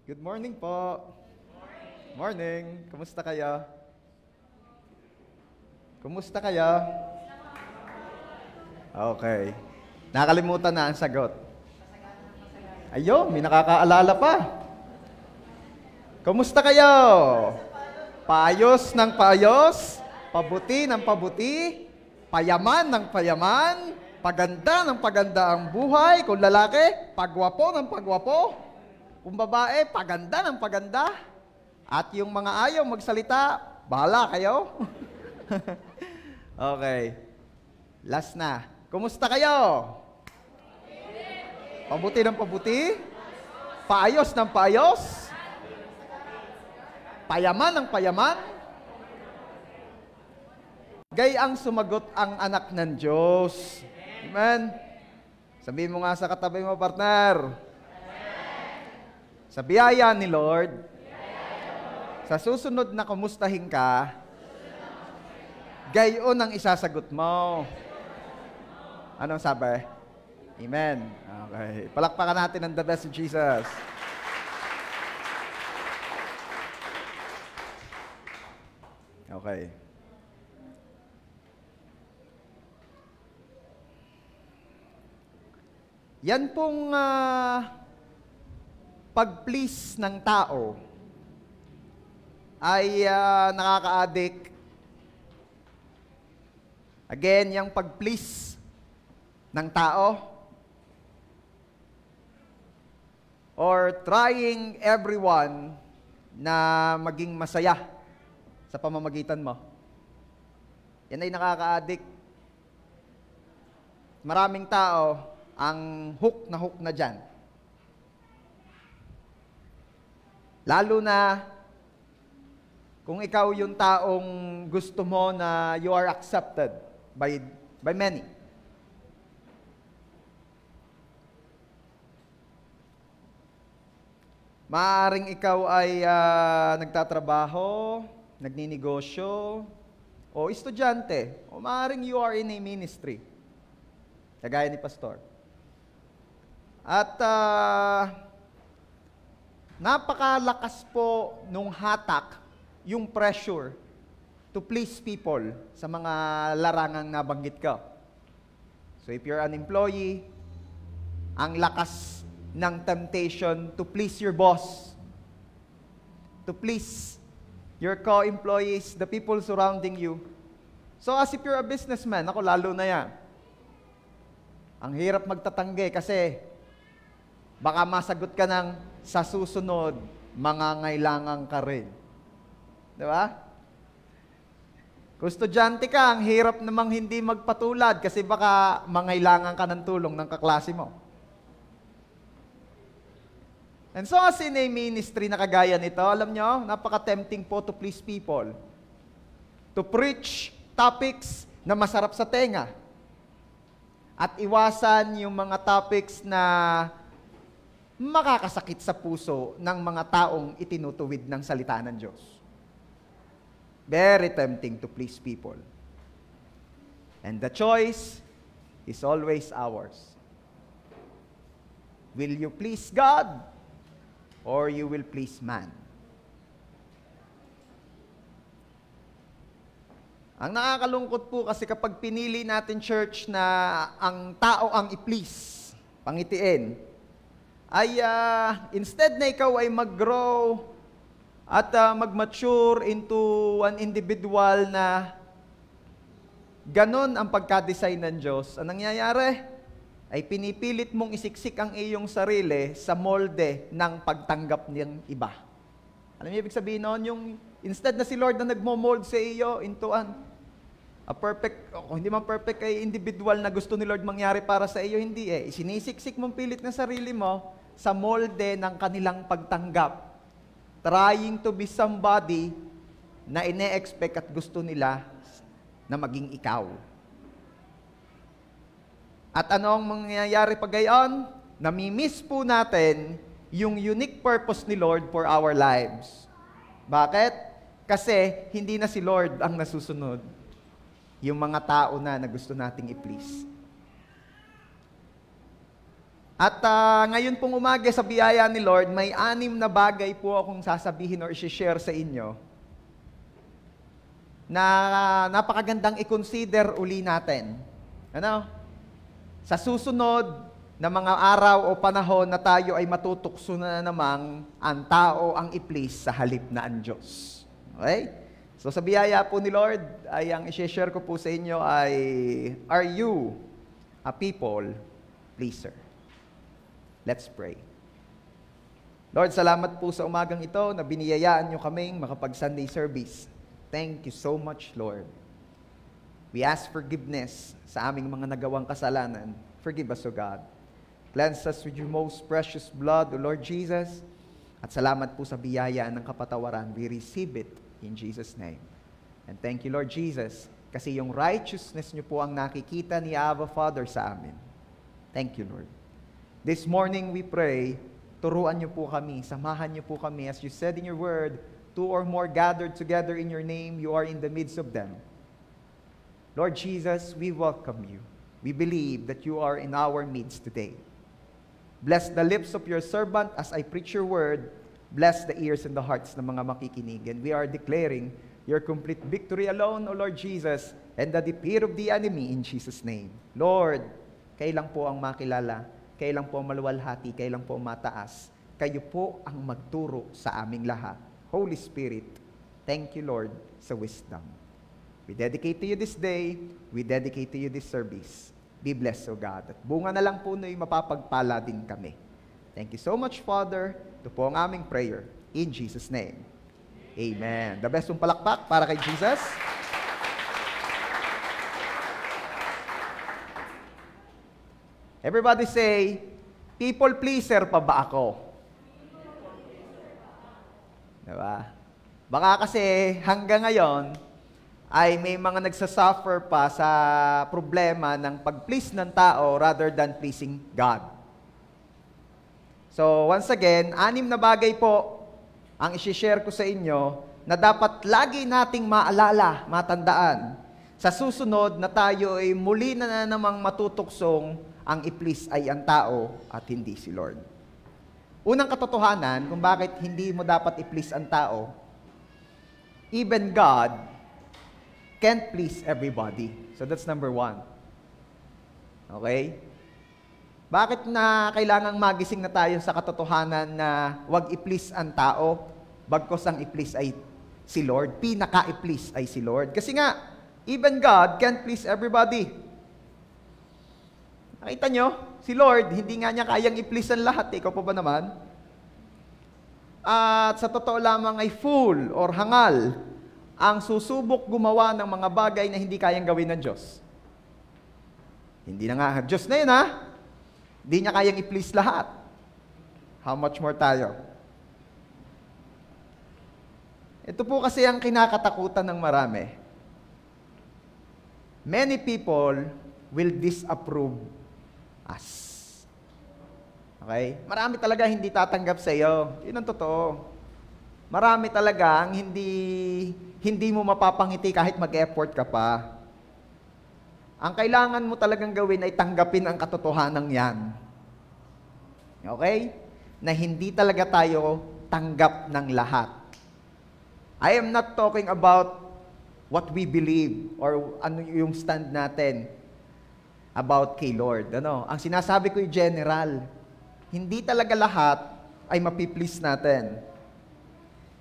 Good morning po. Morning. Kumusta kayo? Kumusta kayo? Okay. Nakalimutan na ang sagot. Ayun, may nakakaalala pa. Kumusta kayo? Paayos ng paayos, pabuti ng pabuti, payaman ng payaman, paganda ng paganda ang buhay. Kung lalaki, pagwapo ng pagwapo. Kung babae, paganda ng paganda. At yung mga ayaw magsalita, bahala kayo. Okay. Last na. Kumusta kayo? Pabuti ng pabuti? Paayos ng paayos? Payaman ng payaman? Gayang sumagot ang anak ng Diyos. Amen? Sabihin mo nga sa katabi mo, partner. Sa biyaya ni Lord, sa susunod na kumustahin ka, gayon ang isasagot mo. Anong sabi? Amen. Okay. Palakpakan natin ang the best of Jesus. Okay. Yan pong pag-please ng tao ay nakaka-addict. Again, yung pag-please ng tao or trying everyone na maging masaya sa pamamagitan mo. Yan ay nakaka-addict. Maraming tao ang hook na dyan. Lalo na kung ikaw yung taong gusto mo na you are accepted by many. Maaaring ikaw ay nagtatrabaho, nagninegosyo, o estudyante, o maaaring you are in a ministry, kagaya ni Pastor. At napakalakas po nung hatak, yung pressure to please people sa mga larangang nabanggit ko. So if you're an employee, ang lakas ng temptation to please your boss, to please your co-employees, the people surrounding you. So as if you're a businessman, ako lalo na yan. Ang hirap magtatanggi kasi baka masagot ka ng sa susunod, mangangailangan ka rin. Di ba? Kung estudyante ka, ang hirap namang hindi magpatulad kasi baka mangailangan ka ng tulong ng kaklase mo. And so as in a ministry na kagaya nito, alam nyo, napaka-tempting po to please people. To preach topics na masarap sa tenga. At iwasan yung mga topics na makakasakit sa puso ng mga taong itinutuwid ng salita ng Diyos. Very tempting to please people. And the choice is always ours. Will you please God or you will please man? Ang nakakalungkot po kasi kapag pinili natin, church, na ang tao ang i-please, pangitiin, ay instead na ikaw ay mag-grow at mag-mature into an individual na ganon ang pagka-design ng Diyos, ang nangyayari ay pinipilit mong isiksik ang iyong sarili sa molde ng pagtanggap ng iba. Alam niyo ibig sabihin noon? Yung instead na si Lord na nagmo-mold sa iyo into a perfect, kung hindi man perfect ay individual na gusto ni Lord mangyari para sa iyo, hindi eh. Sinisiksik mong pilit ng sarili mo sa molde ng kanilang pagtanggap. Trying to be somebody na ine-expect at gusto nila na maging ikaw. At ano ang mangyayari pag gayon? Namimiss po natin yung unique purpose ni Lord for our lives. Bakit? Kasi hindi na si Lord ang nasusunod. Yung mga tao na gusto nating i-please. At ngayon pong umaga sa biyaya ni Lord, may 6 na bagay po akong sasabihin or i-share sa inyo na napakagandang i-consider uli natin. Ano? Sa susunod na mga araw o panahon na tayo ay matutukso na namang ang tao ang i-please sa halip na ang Diyos. Okay? So sa biyaya po ni Lord, ay ang i-share ko po sa inyo ay, are you a people pleaser? Let's pray. Lord, salamat po sa umagang ito na biniyayaan nyo kaming makapag-Sunday service. Thank you so much, Lord. We ask forgiveness sa aming mga nagawang kasalanan. Forgive us, O God. Cleanse us with your most precious blood, O Lord Jesus. At salamat po sa biyaya ng kapatawaran. We receive it in Jesus' name. And thank you, Lord Jesus, kasi yung righteousness nyo po ang nakikita ni Abba Father sa amin. Thank you, Lord. This morning we pray, turuan nyo po kami, samahan nyo po kami. As you said in your word, 2 or more gathered together in your name, you are in the midst of them. Lord Jesus, we welcome you. We believe that you are in our midst today. Bless the lips of your servant as I preach your word. Bless the ears and the hearts ng mga makikinig. And we are declaring your complete victory alone, O Lord Jesus, and the defeat of the enemy in Jesus' name. Lord, kailan po ang makilala? Kailan po maluwalhati, kailan po mataas. Kayo po ang magturo sa aming lahat. Holy Spirit, thank you, Lord, sa wisdom. We dedicate to you this day, we dedicate to you this service. Be blessed, O God. At bunga na lang po na'y mapapagpala din kami. Thank you so much, Father. Ito po ang aming prayer. In Jesus' name. Amen. The best pong palakpak para kay Jesus. Everybody say, people pleaser pa ba ako? Diba? Baka kasi hanggang ngayon ay may mga nagsasuffer pa sa problema ng pag-please ng tao rather than pleasing God. So once again, 6 na bagay po ang isi-share ko sa inyo na dapat lagi nating maalala, matandaan. Sa susunod na tayo ay muli na namang matutuksong ang i-please ay ang tao at hindi si Lord. Unang katotohanan kung bakit hindi mo dapat i-please ang tao, even God can't please everybody. So that's number 1. Okay? Bakit na kailangang magising na tayo sa katotohanan na wag i-please ang tao, bagkos ang i-please ay si Lord, pinaka-i-please ay si Lord. Kasi nga, even God can't please everybody. Nakita nyo, si Lord, hindi nga niya kayang i-please ang lahat. Ikaw pa ba naman? At sa totoo lamang ay fool or hangal ang susubok gumawa ng mga bagay na hindi kayang gawin ng Diyos. Hindi na nga, Diyos na yun ha. Hindi niya kayang i-please lahat. How much more tayo? Ito po kasi ang kinakatakutan ng marami. Many people will disapprove us. Okay? Marami talaga hindi tatanggap sa iyo. Yun ang totoo. Marami talaga ang hindi mo mapapangiti kahit mag-effort ka pa. Ang kailangan mo talagang gawin ay tanggapin ang katotohanan yan. Okay? Na hindi talaga tayo tanggap ng lahat. I am not talking about what we believe or ano yung stand natin about kay Lord. Ano? Ang sinasabi ko yung general. Hindi talaga lahat ay mapiplease natin.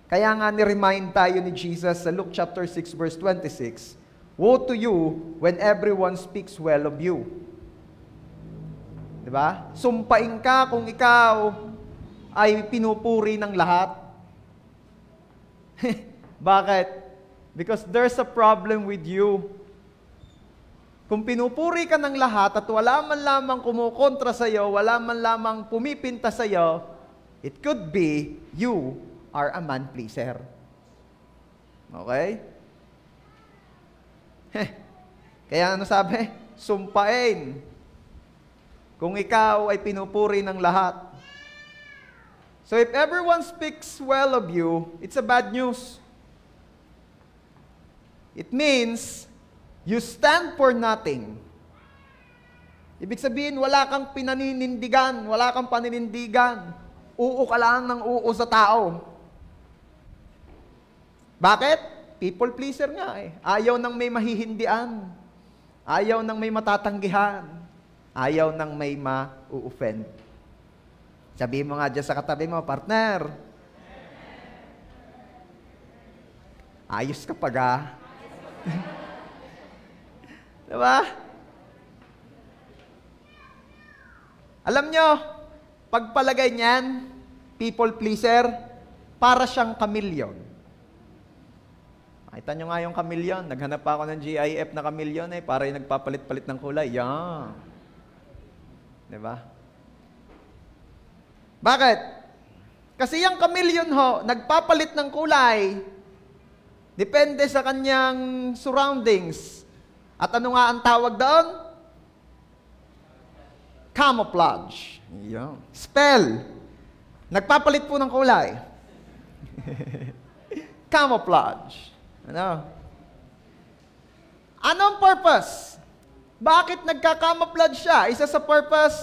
Kaya nga ni-remind tayo ni Jesus sa Luke chapter 6 verse 26, woe to you when everyone speaks well of you. Diba? Sumpain ka kung ikaw ay pinupuri ng lahat. Bakit? Because there's a problem with you. Kung pinupuri ka ng lahat at wala man lamang kumukontra sa iyo, wala man lamang pumipinta sa iyo, it could be you are a man pleaser. Okay? Kaya ano sabi? Sumpain. Kung ikaw ay pinupuri ng lahat. So if everyone speaks well of you, it's a bad news. It means you stand for nothing. Ibig sabihin, wala kang pinaninindigan, wala kang paninindigan. Oo ka lang ng oo sa tao. Bakit? People pleaser nga eh. Ayaw nang may mahihindian. Ayaw nang may matatanggihan. Ayaw nang may ma-offend. Sabihin mo nga dyan sa katabi mo, partner. Ayos ka pag ah. Diba? Alam nyo, pagpalagay niyan, people pleaser, para siyang chameleon. Nakita nyo nga yung chameleon. Naghanap pa ako ng GIF na chameleon eh, para yung nagpapalit-palit ng kulay. Yan. Diba? Bakit? Kasi yung chameleon ho, nagpapalit ng kulay, depende sa kanyang surroundings. At ano nga ang tawag doon? Camouflage. Yan. Spell. Nagpapalit po ng kulay. Camouflage. Ano? Anong purpose? Bakit nagka-camouflage siya? Isa sa purpose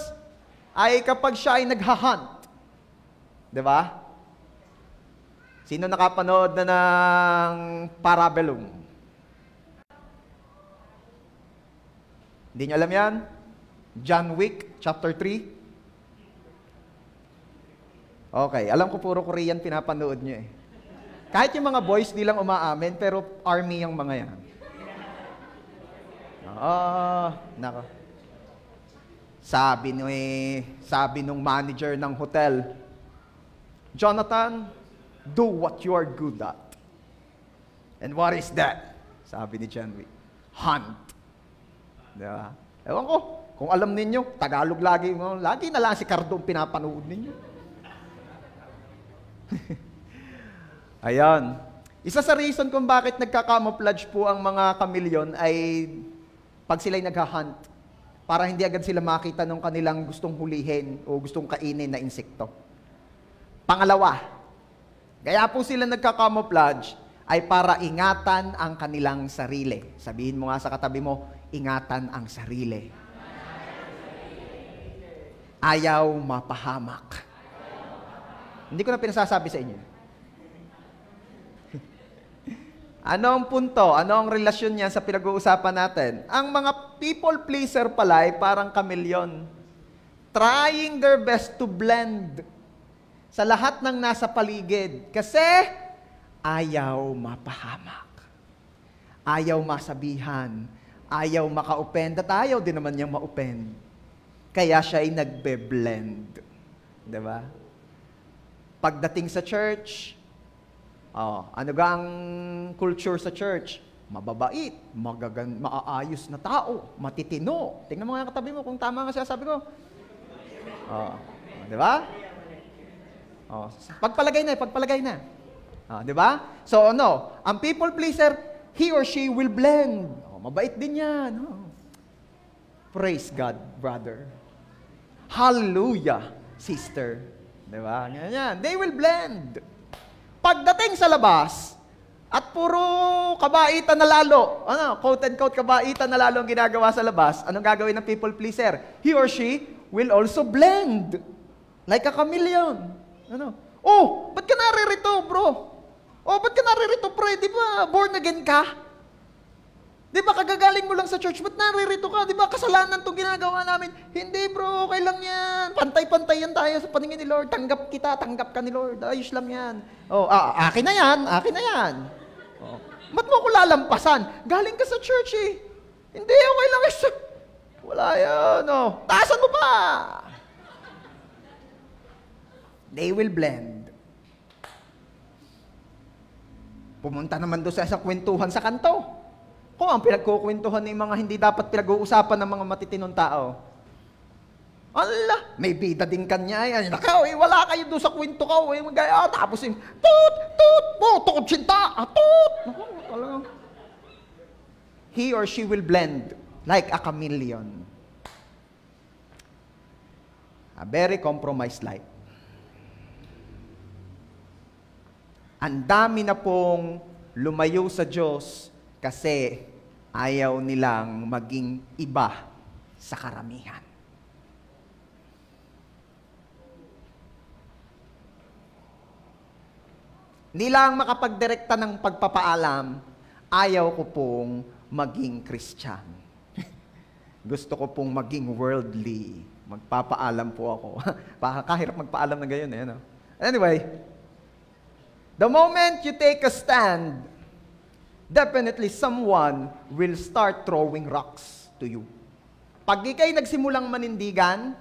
ay kapag siya ay naghahunt. Diba? Sino nakapanood na ng Parabellum? Hindi niyo alam yan? John Wick, chapter 3. Okay, alam ko puro Korean pinapanood niyo eh. Kahit yung mga boys, di lang umaamin, pero army yung mga yan. Nako. Sabi nung manager ng hotel, Jonathan, do what you are good at. And what is that? Sabi ni John Wick, hunt. Diba? Ewan ko, kung alam ninyo, Tagalog lagi na lang si Cardong pinapanood ninyo. Ayan. Isa sa reason kung bakit nagka-camouflage po ang mga chameleon ay pag sila'y naghahunt, para hindi agad sila makita ng kanilang gustong hulihin o gustong kainin na insekto. Pangalawa, kaya po sila nagka-camouflage ay para ingatan ang kanilang sarili. Sabihin mo nga sa katabi mo, ingatan ang sarili. Ayaw mapahamak. Hindi ko na pinasasabi sa inyo. Ano ang punto? Ano ang relasyon niya sa pinag-uusapan natin? Ang mga people pleaser pala ay parang chameleon. Trying their best to blend sa lahat ng nasa paligid. Kasi ayaw mapahamak. Ayaw masabihan. Ayaw maka-offend. At ayaw din naman niyang ma-offend. Kaya siya ay nagbe-blend. Diba? Pagdating sa church, ano ga ang culture sa church? Mababait, maaayos na tao, matitino. Tingnan mo nga katabi mo kung tama nga siya sabi ko. Di ba? Pagpalagay na. Di ba? So ang people pleaser, he or she will blend. Mabait din yan. Praise God, brother. Hallelujah, sister. Di ba? Ganyan. They will blend. Pagdating sa labas, at puro kabaitan na lalo, quote and quote, kabaitan na lalo ang ginagawa sa labas, anong gagawin ng people pleaser? He or she will also blend. Like a chameleon. Ba't ka naririto, bro? Ba't ka naririto, pre? Di ba born again ka? Di ba kagagaling mo lang sa church? Ba't naririto ka? Di ba kasalanan itong ginagawa namin? Hindi bro, okay lang yan. Pantay-pantay yan tayo sa paningin ni Lord. Tanggap ka ni Lord. Ayos lang yan. Akin na yan. Ba't mo ko lalampasan? Galing ka sa church eh. Hindi, okay lang. Wala yan. Taasan mo pa. They will blend. Pumunta naman doon sa kwentuhan sa kanto. Kung ang pinagkukwentuhan ng mga hindi dapat pinag-uusapan ng mga matitinong tao. Allah, may bida din kanya yan. Nakaw, wala kayo doon sa kwento ka. Tapos tukod sinta, he or she will blend like a chameleon. A very compromised life. Ang dami na pong lumayo sa Diyos kasi ayaw nilang maging iba sa karamihan. Hindi lang makapagdirekta ng pagpapaalam, ayaw ko pong maging Christian. Gusto ko pong maging worldly. Magpapaalam po ako. Kahirap magpaalam na gayon eh. No? Anyway, the moment you take a stand, definitely someone will start throwing rocks to you. Pag ikay nagsimulang manindigan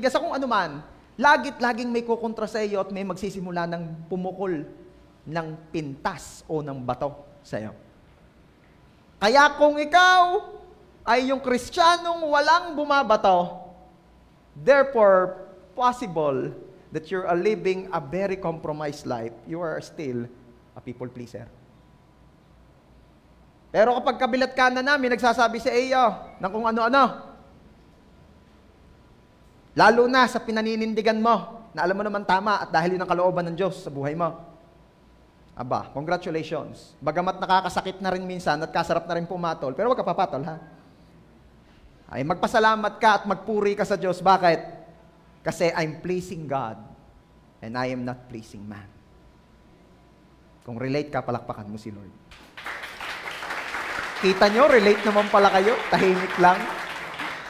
sa kung ano man, laging may kukontra sa iyo at may magsisimula ng pumukol ng pintas o ng bato sa iyo. Kaya kung ikaw ay yung Kristiyanong walang bumabato, therefore, possible that you're living a very compromised life, you are still a people pleaser. Pero kapag kabilat ka na namin, nagsasabi sa iyo ng kung ano-ano, lalo na sa pinaninindigan mo, na alam mo naman tama at dahil yun ang kalooban ng Diyos sa buhay mo. Aba, congratulations. Bagamat nakakasakit na rin minsan at kasarap na rin pumatol, pero wag ka papatol, ha? Ay magpasalamat ka at magpuri ka sa Diyos. Bakit? Kasi I'm pleasing God and I am not pleasing man. Kung relate ka, palakpakan mo si Lord. Kita nyo, relate naman pala kayo. Tahimik lang.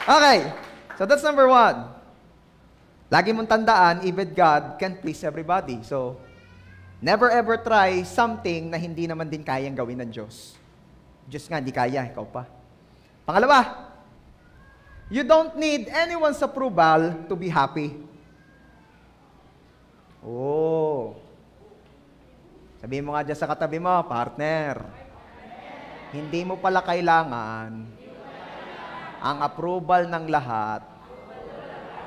Okay, so that's number 1. Lagi mong tandaan, even God can't please everybody. So, never ever try something na hindi naman din kayang gawin ng Diyos. Diyos nga, hindi kaya, ikaw pa. Pangalawa, you don't need anyone's approval to be happy. Oh. Sabihin mo nga dyan sa katabi mo, partner, hindi mo pala kailangan ang approval ng lahat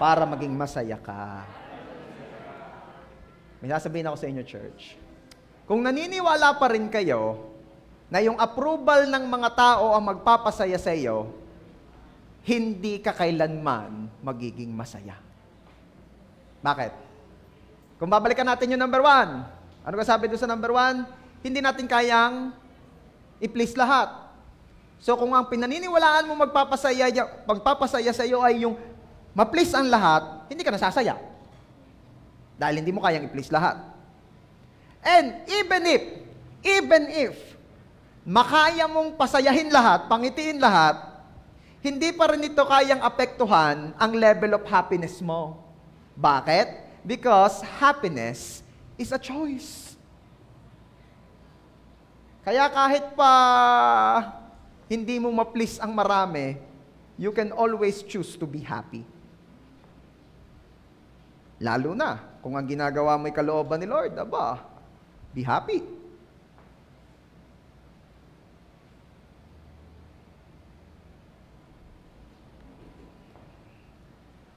para maging masaya ka. May sasabihin ako sa inyo, church. Kung naniniwala pa rin kayo na yung approval ng mga tao ang magpapasaya sa iyo, hindi ka kailanman magiging masaya. Bakit? Kung babalikan natin yung number 1, ano ka sabi doon sa number 1? Hindi natin kayang i-please lahat. So kung ang pinaniniwalaan mo magpapasaya sa iyo ay yung ma-please ang lahat, hindi ka nasasaya. Dahil hindi mo kayang i-please lahat. And even if makaya mong pasayahin lahat, pangitiin lahat, hindi pa rin ito kayang apektuhan ang level of happiness mo. Bakit? Because happiness is a choice. Kaya kahit pa hindi mo ma-please ang marami, you can always choose to be happy. Lalo na, kung ang ginagawa mo ay kalooban ni Lord, aba, be happy.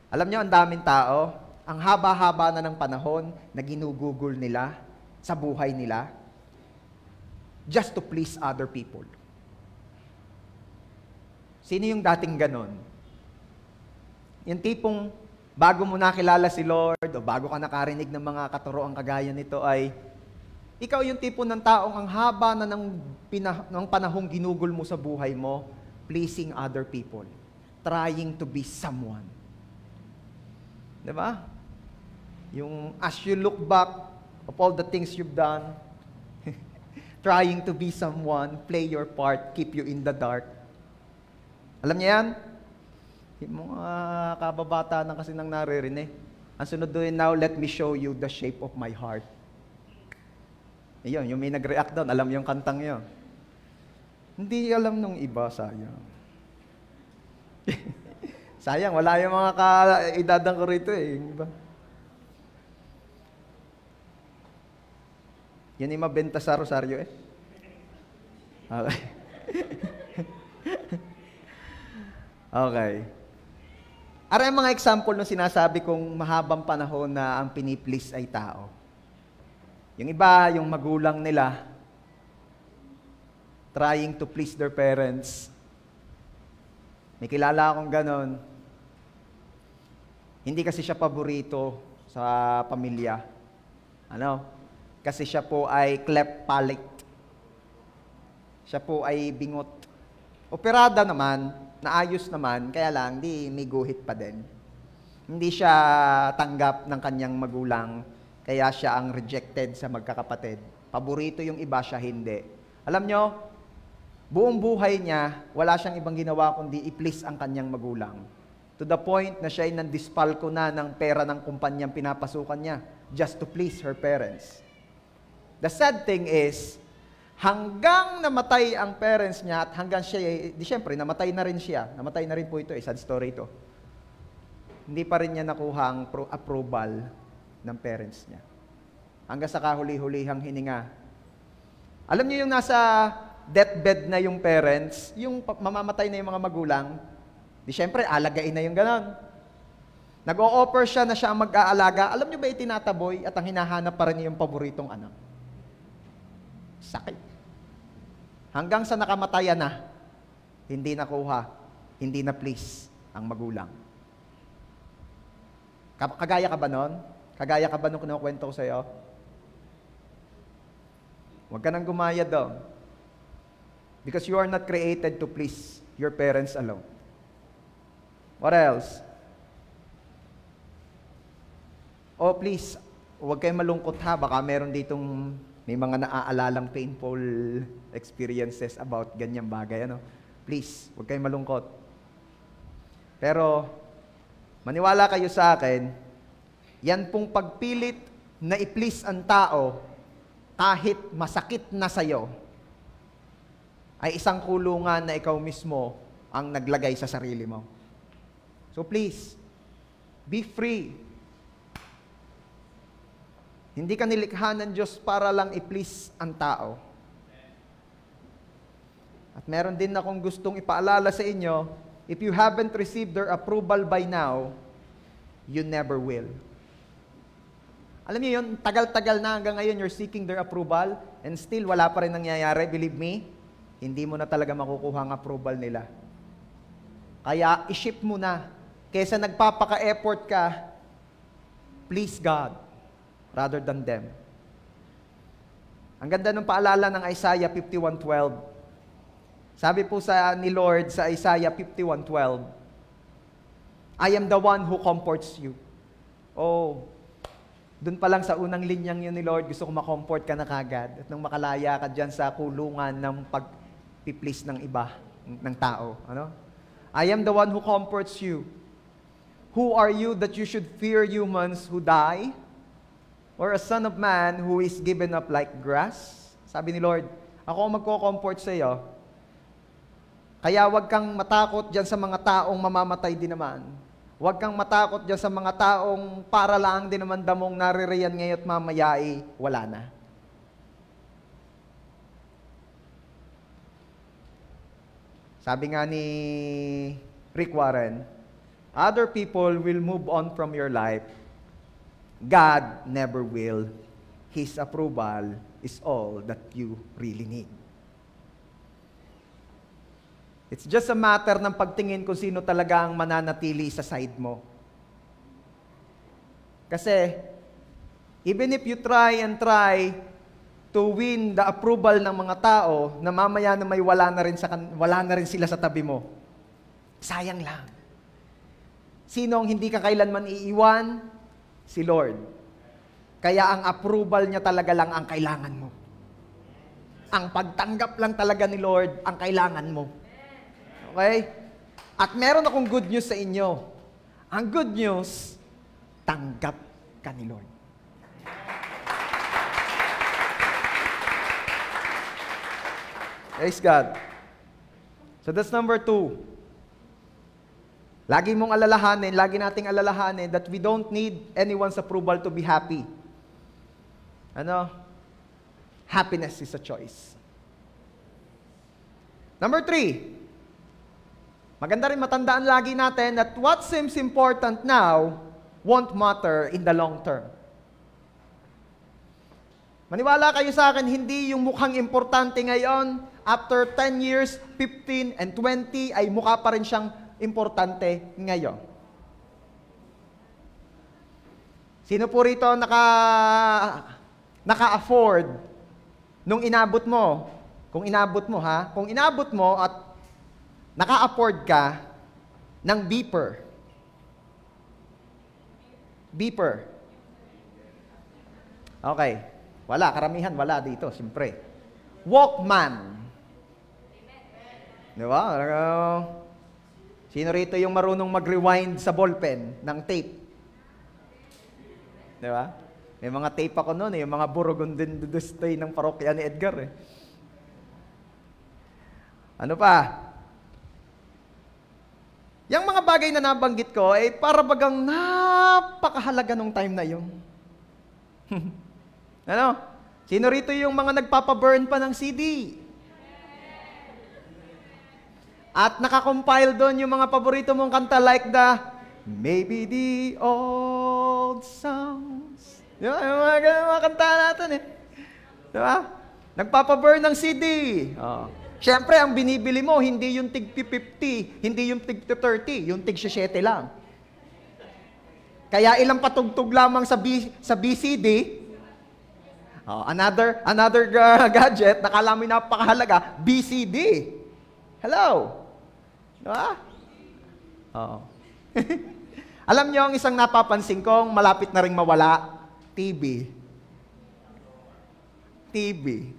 Alam niyo, ang daming tao, ang haba-haba na ng panahon na ginugugol nila sa buhay nila just to please other people. Sino yung dating ganon? Yung tipong bago mo nakilala si Lord o bago ka nakarinig ng mga katuroang kagaya nito ay ikaw yung tipo ng taong ang haba na ng panahong ginugol mo sa buhay mo, pleasing other people, trying to be someone. Diba? Yung as you look back of all the things you've done, trying to be someone, play your part, keep you in the dark. Alam niyo yan? Yung mga kababata na kasi nang naririnig. Ang sunod doon, now let me show you the shape of my heart. Ayun, yung may nag-react doon, alam yung kantang yun. Hindi alam nung iba, sayang. Sayang, wala yung mga kaedadang ko rito eh. Yung iba. Yan yung mabenta sa Rosario eh. Okay. Okay. Ara yung mga example na sinasabi kong mahabang panahon na ang piniplease ay tao. Yung iba, yung magulang nila, trying to please their parents. May kilala akong ganon. Hindi kasi siya paborito sa pamilya. Ano? Kasi siya po ay cleft palate. Siya po ay bingot. Operada naman, naayos naman, kaya lang, di may guhit pa din. Hindi siya tanggap ng kanyang magulang, kaya siya ang rejected sa magkakapatid. Paborito yung iba, siya hindi. Alam nyo, buong buhay niya, wala siyang ibang ginawa kundi i-please ang kanyang magulang. To the point na siya ay nandispalko na ng pera ng kumpanyang pinapasukan niya just to please her parents. The sad thing is, hanggang namatay ang parents niya at hanggang siya, di syempre, namatay na rin siya. Namatay na rin po ito, sad story ito. Hindi pa rin niya nakuha ang approval ng parents niya. Hanggang sa kahuli-hulihang hininga. Alam niyo yung nasa deathbed na yung parents, yung mamamatay na yung mga magulang, di syempre, alagain na yung ganon. Nag-o-offer siya na siya ang mag-aalaga. Alam niyo ba itinataboy at ang hinahanap pa rin yung paboritong anak? Sakit. Hanggang sa nakamatayan na, hindi nakuha, hindi na please ang magulang. Kagaya ka ba nun? Kagaya ka ba nung kinukwento ko sa'yo? Huwag ka nang gumaya doon. Because you are not created to please your parents alone. What else? Oh, please, huwag kayong malungkot ha. Baka meron ditong may mga naaalalang painful experiences about ganyang bagay. Ano? Please, huwag kayong malungkot. Pero, maniwala kayo sa akin, yan pong pagpilit na i-please ang tao, kahit masakit na sa'yo, ay isang kulungan na ikaw mismo ang naglagay sa sarili mo. So please, be free. Hindi ka nilikha ng Diyos para lang i-please ang tao. At meron din akong gustong ipaalala sa inyo, if you haven't received their approval by now, you never will. Alam niyo yun, tagal-tagal na hanggang ngayon you're seeking their approval and still wala pa rin nangyayari, believe me, hindi mo na talaga makukuha ang approval nila. Kaya i-ship mo na. Kesa nagpapaka-effort ka, please God rather than them. Ang ganda ng paalala ng Isaiah 51:12. Sabi po ni Lord sa Isaiah 51:12, I am the one who comforts you. Oh, dun pa lang sa unang linyang yun ni Lord, gusto ko makomfort ka na kagad. At nang makalaya ka dyan sa kulungan ng pag-please ng iba, ng tao. Ano? I am the one who comforts you. Who are you that you should fear humans who die? Or a son of man who is given up like grass? Sabi ni Lord, ako ang magko-comfort sa iyo. Kaya huwag kang matakot dyan sa mga taong mamamatay din naman. Huwag kang matakot dyan sa mga taong para lang din naman damong naririyan ngayon at mamaya ay wala na. Sabi nga ni Rick Warren, other people will move on from your life. God never will. His approval is all that you really need. It's just a matter ng pagtingin kung sino talaga ang mananatili sa side mo. Kasi, even if you try to win the approval ng mga tao, na mamaya na may wala na rin sila sa tabi mo, sayang lang. Sino ang hindi ka kailanman iiwan? Si Lord. Kaya ang approval niya talaga lang ang kailangan mo. Ang pagtanggap lang talaga ni Lord ang kailangan mo. Okay? At meron akong good news sa inyo. Ang good news, tanggap ka ni Lord. Praise God. So that's number 2. Lagi mong alalahanin, lagi nating alalahanin that we don't need anyone's approval to be happy. Ano? Happiness is a choice. Number 3. Maganda rin matandaan lagi natin that what seems important now won't matter in the long term. Maniwala kayo sa akin, hindi yung mukhang importante ngayon, after 10 years, 15, and 20, ay mukha pa rin siyang importante ngayon. Sino po rito naka-afford nung inabot mo? Kung inabot mo ha, kung inabot mo at Naka-afford ka ng beeper. Beeper. Okay. Wala, karamihan wala dito, siyempre. Walkman. Di ba? Sino rito yung marunong mag-rewind sa ballpen ng tape? Di ba? May mga tape ako noon, yung mga Burugundin Dudustoy ng parokya ni Edgar. Ano pa? Yang mga bagay na nabanggit ko, para bagang napakahalaga nung time na yun. Ano? Sino rito yung mga nagpapaburn pa ng CD? At nakakompile doon yung mga paborito mong kanta like Maybe the old songs. Yung mga kanta natin Diba? Nagpapaburn ng CD. Siyempre, ang binibili mo, hindi yung tig 50, hindi yung tig 30, yung tig 7 lang. Kaya ilang patugtog lamang sa BCD. Another gadget, nakala mo napakahalaga, BCD. Hello? Diba? Alam niyo, ang isang napapansin kong malapit na ring mawala, TV. TV.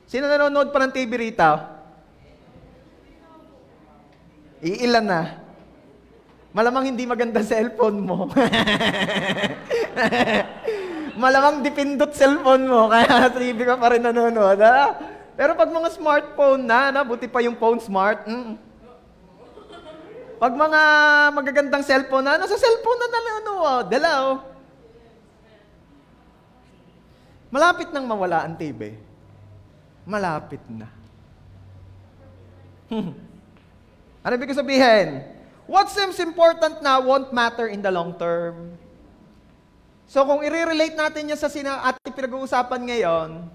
Sino nanonood pa ng TV rito? Iilan na. Malamang hindi maganda cellphone mo. Malamang dipindot cellphone mo, kaya TV ka pa rin nanonood. Pero pag mga smartphone buti pa yung phone smart. Pag mga magagandang cellphone nasa cellphone na nanonood. Hello? Malapit nang mawala ang TV. Malapit na. Ano ibig sabihin? What seems important now won't matter in the long term. So kung i-relate natin yan sa ating pinag-uusapan ngayon,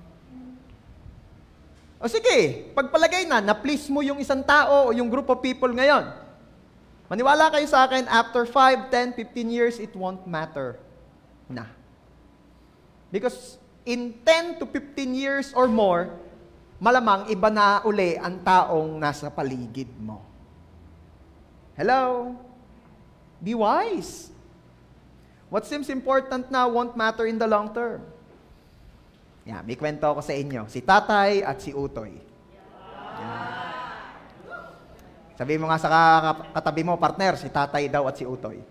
sige, pagpalagay na-please mo yung isang tao o yung group of people ngayon. Maniwala kayo sa akin, after 5, 10, 15 years, it won't matter na. Because in 10 to 15 years or more, malamang iba na uli ang taong nasa paligid mo. Hello? Be wise. What seems important now won't matter in the long term. May kwento ako sa inyo. Si Tatay at si Utoy. Sabi mo nga sa katabi mo, partner, si Tatay daw at si Utoy.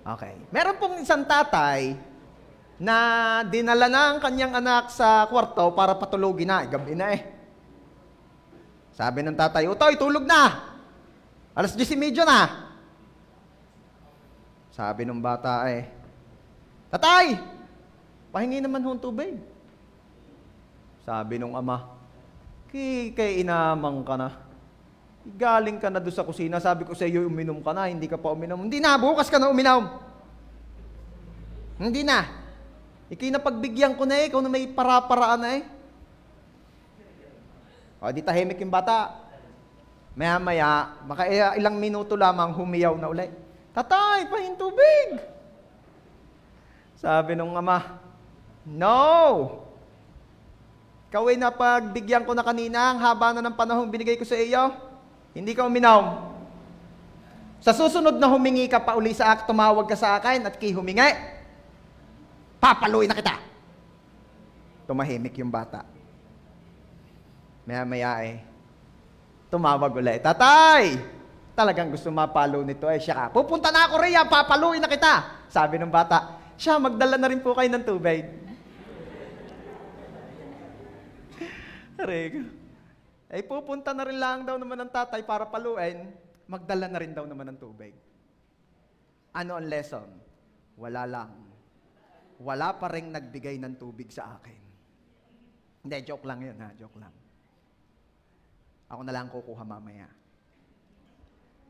Okay. Meron pong isang tatay na dinala na ang kanyang anak sa kwarto para patulogin na. Gabi na Sabi ng tatay, Utoy, tulog na! 10:30 na! Sabi ng bata Tatay! Pahingi naman hong tubig. Sabi ng ama, kay inamang ka na. Galing ka na doon sa kusina. Sabi ko sa iyo, uminom ka na. Hindi ka pa uminom. Hindi na, bukas ka na uminom. Hindi na. Ikinapagbigyan ko na ikaw na may para-paraan na di tahimik yung bata. Maya-maya, ilang minuto lamang humiyaw na ulit. Tatay, pahing tubig. Sabi nung ama, no! Ikaw na pagbigyan ko na kanina, ang haba na ng panahon binigay ko sa iyo, hindi ka uminom. Sa susunod na humingi ka pa uli sa tumawag ka sa akin at humingi, papaluin na kita. Tumahimik yung bata. Maya-maya tumawag ulit. Tatay! Talagang gusto mapalo nito siya ka. Pupunta na ako riyan, papaluin na kita. Sabi ng bata, siya, magdala na rin po kayo ng tubig. Pupunta na rin lang daw naman ng tatay para paluin, magdala na rin daw naman ng tubig. Ano ang lesson? Wala lang. Wala pa rin nagbigay ng tubig sa akin. Hindi, joke lang yun joke lang. Ako na lang kukuha mamaya.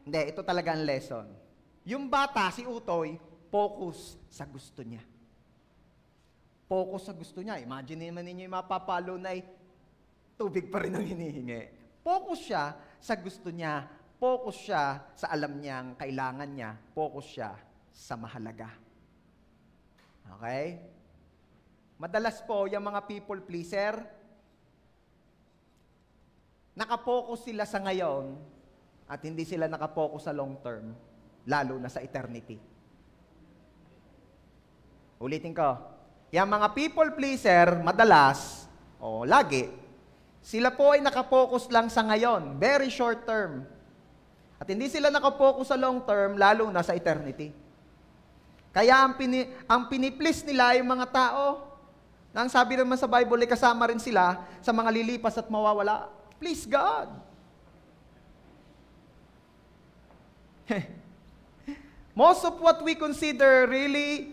Hindi, ito talaga ang lesson. Yung bata, si Utoy, focus sa gusto niya. Focus sa gusto niya. Imagine naman ninyo yung mapapalo na tubig pa rin ang hinihingi. Focus siya sa gusto niya. Focus siya sa alam niyang kailangan niya. Focus siya sa mahalaga. Okay? Madalas po, yung mga people pleaser, nakapokus sila sa ngayon at hindi sila nakapokus sa long term, lalo na sa eternity. Ulitin ko. Yung mga people pleaser, madalas, o lagi, sila po ay nakapokus lang sa ngayon, very short term. At hindi sila nakapokus sa long term, lalo na sa eternity. Kaya ang piniplease nila yung mga tao, na ang sabi naman sa Bible, ay kasama rin sila sa mga lilipas at mawawala. Please God. Most of what we consider really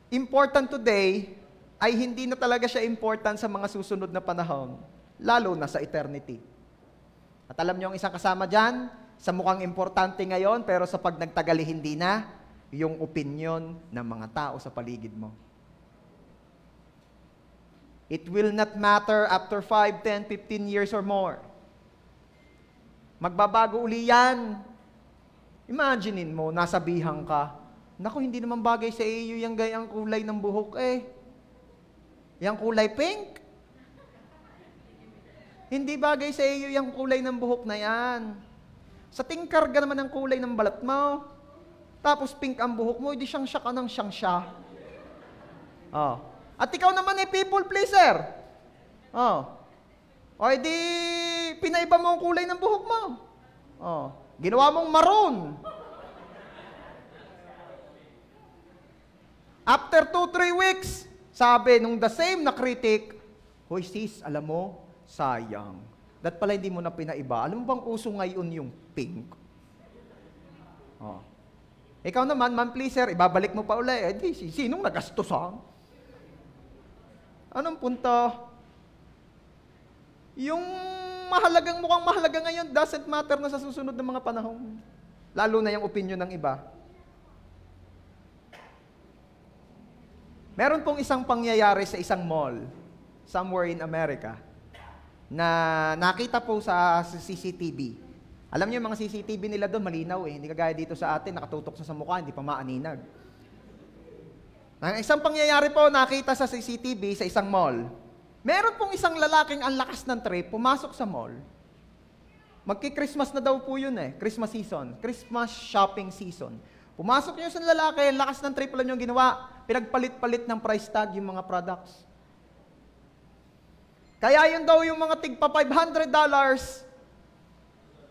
important today ay hindi na talaga siya important sa mga susunod na panahon, lalo na sa eternity. At alam niyo ang isang kasama dyan, sa mukhang importante ngayon, pero sa pag nagtagali hindi na, yung opinion ng mga tao sa paligid mo. It will not matter after 5, 10, 15 years or more. Magbabago uli yan. Imaginein mo, nasabihan ka, naku, hindi naman bagay sa iyo yung gayang kulay ng buhok eh. Yang kulay pink. Hindi bagay sa iyo yung kulay ng buhok na yan. Sa tingkarga naman ang kulay ng balat mo. Tapos pink ang buhok mo, hindi siyang siya ka ng siyang siya. Oh. At ikaw naman ay people pleaser. Oh. O edi, pinaiba mo ang kulay ng buhok mo. Oh. Ginawa mong maroon. After 2-3 weeks, sabi nung the same na critic, hoy sis, alam mo, sayang. Dat pala hindi mo na pinaiba. Alam mo bang uso ngayon yung pink? Oh. Ikaw naman, man pleaser, ibabalik mo pa uli. Eh, sinong nagastusan? Anong punta? Yung mukhang mahalaga ngayon doesn't matter na sa susunod na mga panahon. Lalo na yung opinion ng iba. Meron pong isang pangyayari sa isang mall, somewhere in America, na nakita po sa CCTV. Alam niyo, yung mga CCTV nila doon, malinaw eh. Hindi kagaya dito sa atin, nakatutok sa mukha, hindi pa maaninag. Isang pangyayari po, nakita sa CCTV sa isang mall. Meron pong isang lalaking ang lakas ng trip, pumasok sa mall. Magki-Christmas na daw po yun eh, Christmas season, Christmas shopping season. Pumasok yung isang lalaki, lakas ng trip, alam niyo yung ginawa, pinagpalit-palit ng price tag yung mga products. Kaya yun daw yung mga tigpa $500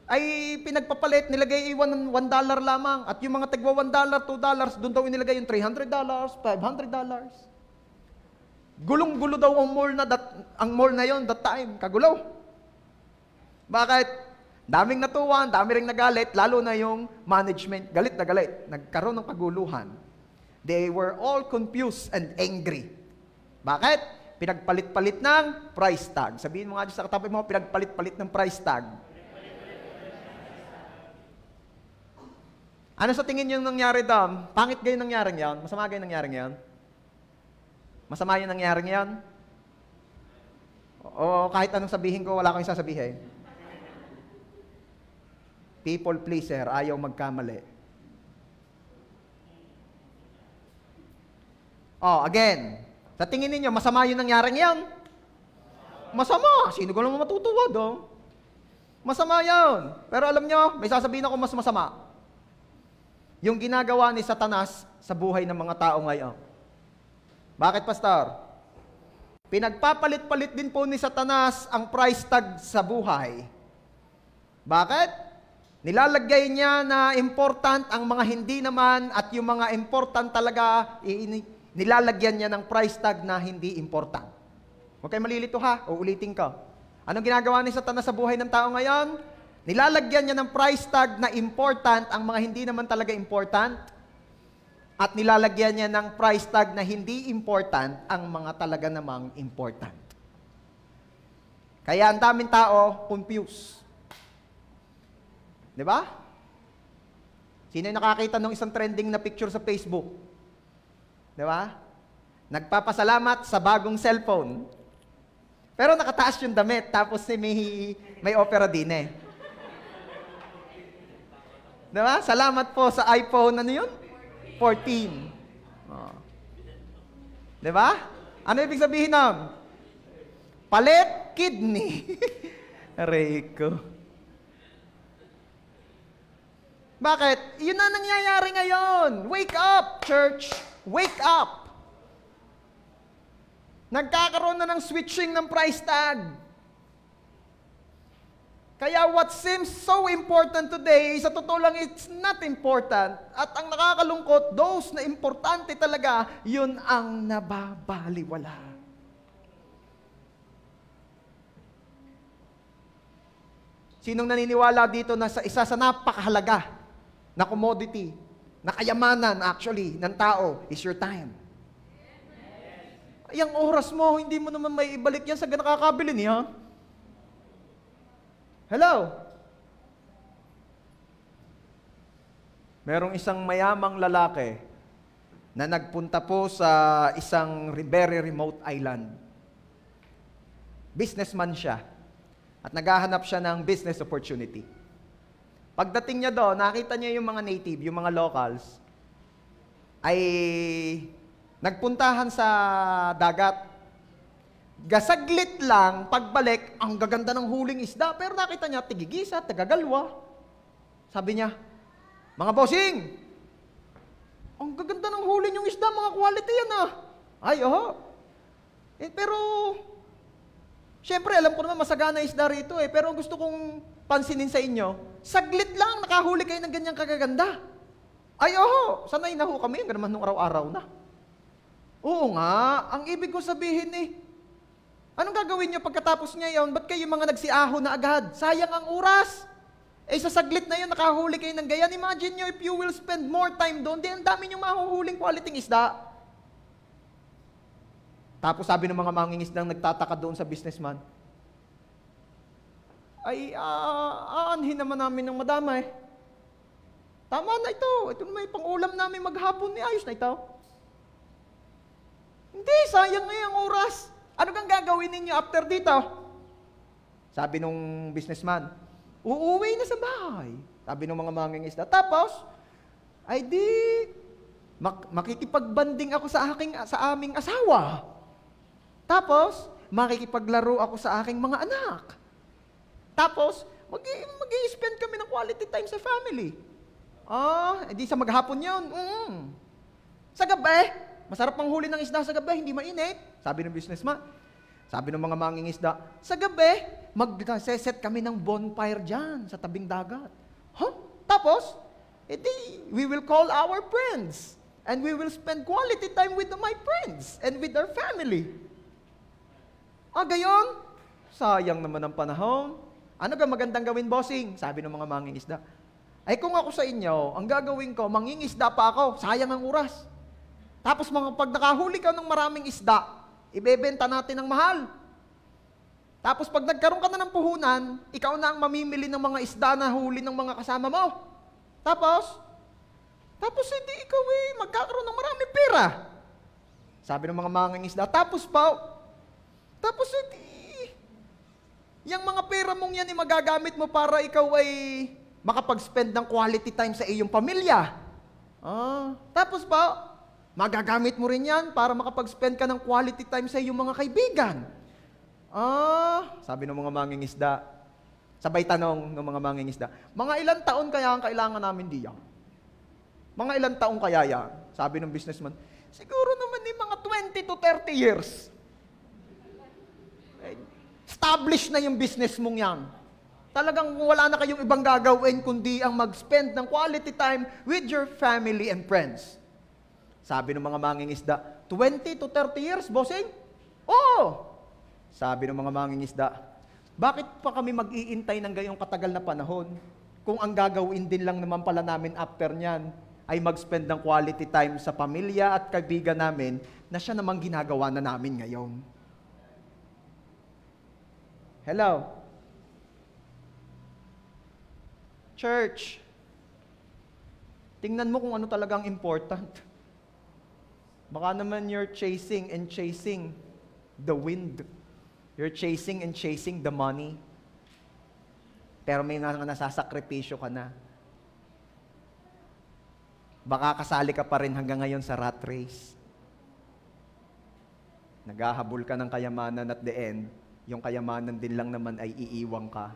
ay pinagpapalit, nilagay $1 lamang. At yung mga tigwa $1, $2, doon daw inilagay yung $300, $500. Gulong-gulo daw ang mall na yon that time. Kagulo. Bakit? Daming natuwa, dami ring nagalit, lalo na yung management. Galit na galit. Nagkaroon ng kaguluhan. They were all confused and angry. Bakit? Pinagpalit-palit ng price tag. Sabihin mo nga sa katabi mo, pinagpalit-palit ng price tag. Ano sa tingin nyo nangyari daw? Pangit gayon nangyaring yan? Masama gayon nangyaring yan? Masama yung nangyaring yan? O kahit anong sabihin ko, wala akong sasabihin. People pleaser, ayaw magkamali. Oh, again. Sa tingin ninyo, masama yung nangyaring yan? Masama. Sino ko naman matutuwa doon? Masama yan. Pero alam nyo, may sasabihin ako mas masama. Yung ginagawa ni Satanas sa buhay ng mga tao ngayon. Bakit, Pastor? Pinagpapalit-palit din po ni Satanas ang price tag sa buhay. Bakit? Nilalagay niya na important ang mga hindi naman at yung mga important talaga, nilalagyan niya ng price tag na hindi important. Huwag kayo malilito ha, uulitin ko. Anong ginagawa ni Satanas sa buhay ng tao ngayon? Nilalagyan niya ng price tag na important ang mga hindi naman talaga important at nilalagyan niya ng price tag na hindi important ang mga talaga namang important. Kaya ang daming tao confused. Di ba? Sino yung nakakita ng isang trending na picture sa Facebook? Di ba? Nagpapasalamat sa bagong cellphone. Pero nakataas yung damit, tapos may opera din eh. Diba? Salamat po sa iPhone, ano yun? 14. Oh. Diba? Ano ibig sabihin nun? Palit, kidney. Aray ko. Bakit? Yun na nangyayari ngayon. Wake up, church. Wake up. Nagkakaroon na ng switching ng price tag. Kaya what seems so important today, sa totoo lang, it's not important. At ang nakakalungkot, those na importante talaga, yun ang nababaliwala. Sinong naniniwala dito na sa isa sa napakahalaga na commodity, na kayamanan actually ng tao is your time? Yung oras mo, hindi mo naman may ibalik yan sa nakakabili niya. Hello? Merong isang mayamang lalaki na nagpunta po sa isang very remote island. Businessman siya at naghahanap siya ng business opportunity. Pagdating niya doon, nakita niya yung mga native, yung mga locals, ay nagpuntahan sa dagat. Gasaglit lang, pagbalik, ang gaganda ng huling isda, pero nakita niya, tigigisa, tagagalwa. Sabi niya, mga bossing, ang gaganda ng huli yung isda, mga quality yan ah. Ay, oho. Pero, syempre, alam ko naman masagana isda rito pero gusto kong pansinin sa inyo, saglit lang, nakahuli kayo ng ganyang kagaganda. Ay, oho, sanay na ho kami, hanggang naman nung araw-araw na. Oo nga, ang ibig ko sabihin anong gagawin nyo pagkatapos niya yun? Ba't kayo mga nagsiaho na agad? Sayang ang oras. Sa saglit na yun, nakahuli kayo ng gayan. Imagine nyo if you will spend more time doon, di ang dami nyo mahuhuling quality isda. Tapos sabi ng mga mangingisdang nagtataka doon sa businessman, ay, aanhin naman namin ng madama Tama na ito. Ito na may pang-ulam namin maghapon ayos na ito. Hindi, sayang na yung oras. Ano kang gagawin ninyo after dito? Sabi nung businessman, uuwi na sa bahay. Sabi ng mga mangingisda. Tapos, ay di, makikipagbanding ako sa aming asawa. Tapos, makikipaglaro ako sa aking mga anak. Tapos, mag-i-spend kami ng quality time sa family. Di sa maghapon yun. Sa gabi, masarap ang huli ng isda sa gabi, hindi mainit. Sabi ng businessman. Sabi ng mga mangingisda, sa gabi, mag-set kami ng bonfire dyan sa tabing dagat. Tapos, we will call our friends and we will spend quality time with my friends and with our family. Gayon? Sayang naman ang panahon. Ano ka magandang gawin, bossing? Sabi ng mga mangingisda. Ay kung ako sa inyo, ang gagawin ko, mangingisda pa ako, sayang ang oras. Tapos pag nakahuli ka ng maraming isda, ibebenta natin ng mahal. Tapos pag nagkaroon ka na ng puhunan, ikaw na ang mamimili ng mga isda na huli ng mga kasama mo. Tapos hindi ikaw magkakaroon ng maraming pera. Sabi ng mga mangingisda, tapos hindi, yung mga pera mong yan magagamit mo para ikaw ay makapag-spend ng quality time sa iyong pamilya. Tapos magagamit mo rin yan para makapag-spend ka ng quality time sa iyong mga kaibigan. Sabi ng mga mangingisda, sabay tanong ng mga mangingisda, mga ilang taon kaya ang kailangan namin diyan? Mga ilang taon kaya yan? Sabi ng businessman, siguro naman mga 20 to 30 years. Establish na yung business mong yan. Talagang wala na kayong ibang gagawin kundi ang mag-spend ng quality time with your family and friends. Sabi ng mga mangingisda, 20 to 30 years, bossing? Oo! Sabi ng mga mangingisda, bakit pa kami mag-iintay ng gayong katagal na panahon kung ang gagawin din lang naman pala namin after nyan ay mag-spend ng quality time sa pamilya at kaibigan namin na siya namang ginagawa na namin ngayon. Hello? Church, tingnan mo kung ano talagang important. Baka naman you're chasing the wind. You're chasing the money. Pero may nasasakripisyo ka na. Baka kasali ka pa rin hanggang ngayon sa rat race. Naghahabol ka ng kayamanan at the end, yung kayamanan din lang naman ay iiwang ka.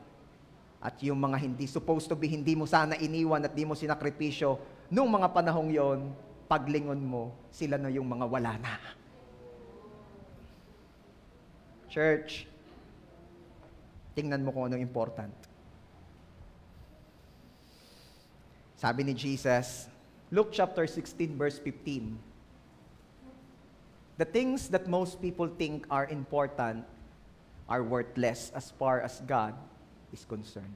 At yung mga hindi supposed to be, hindi mo sana iniwan at di mo sinakripisyo, nung mga panahong yon, paglingon mo, sila na yung mga wala na. Church, tingnan mo kung anong important. Sabi ni Jesus, Luke chapter 16, verse 15, the things that most people think are important are worthless as far as God is concerned.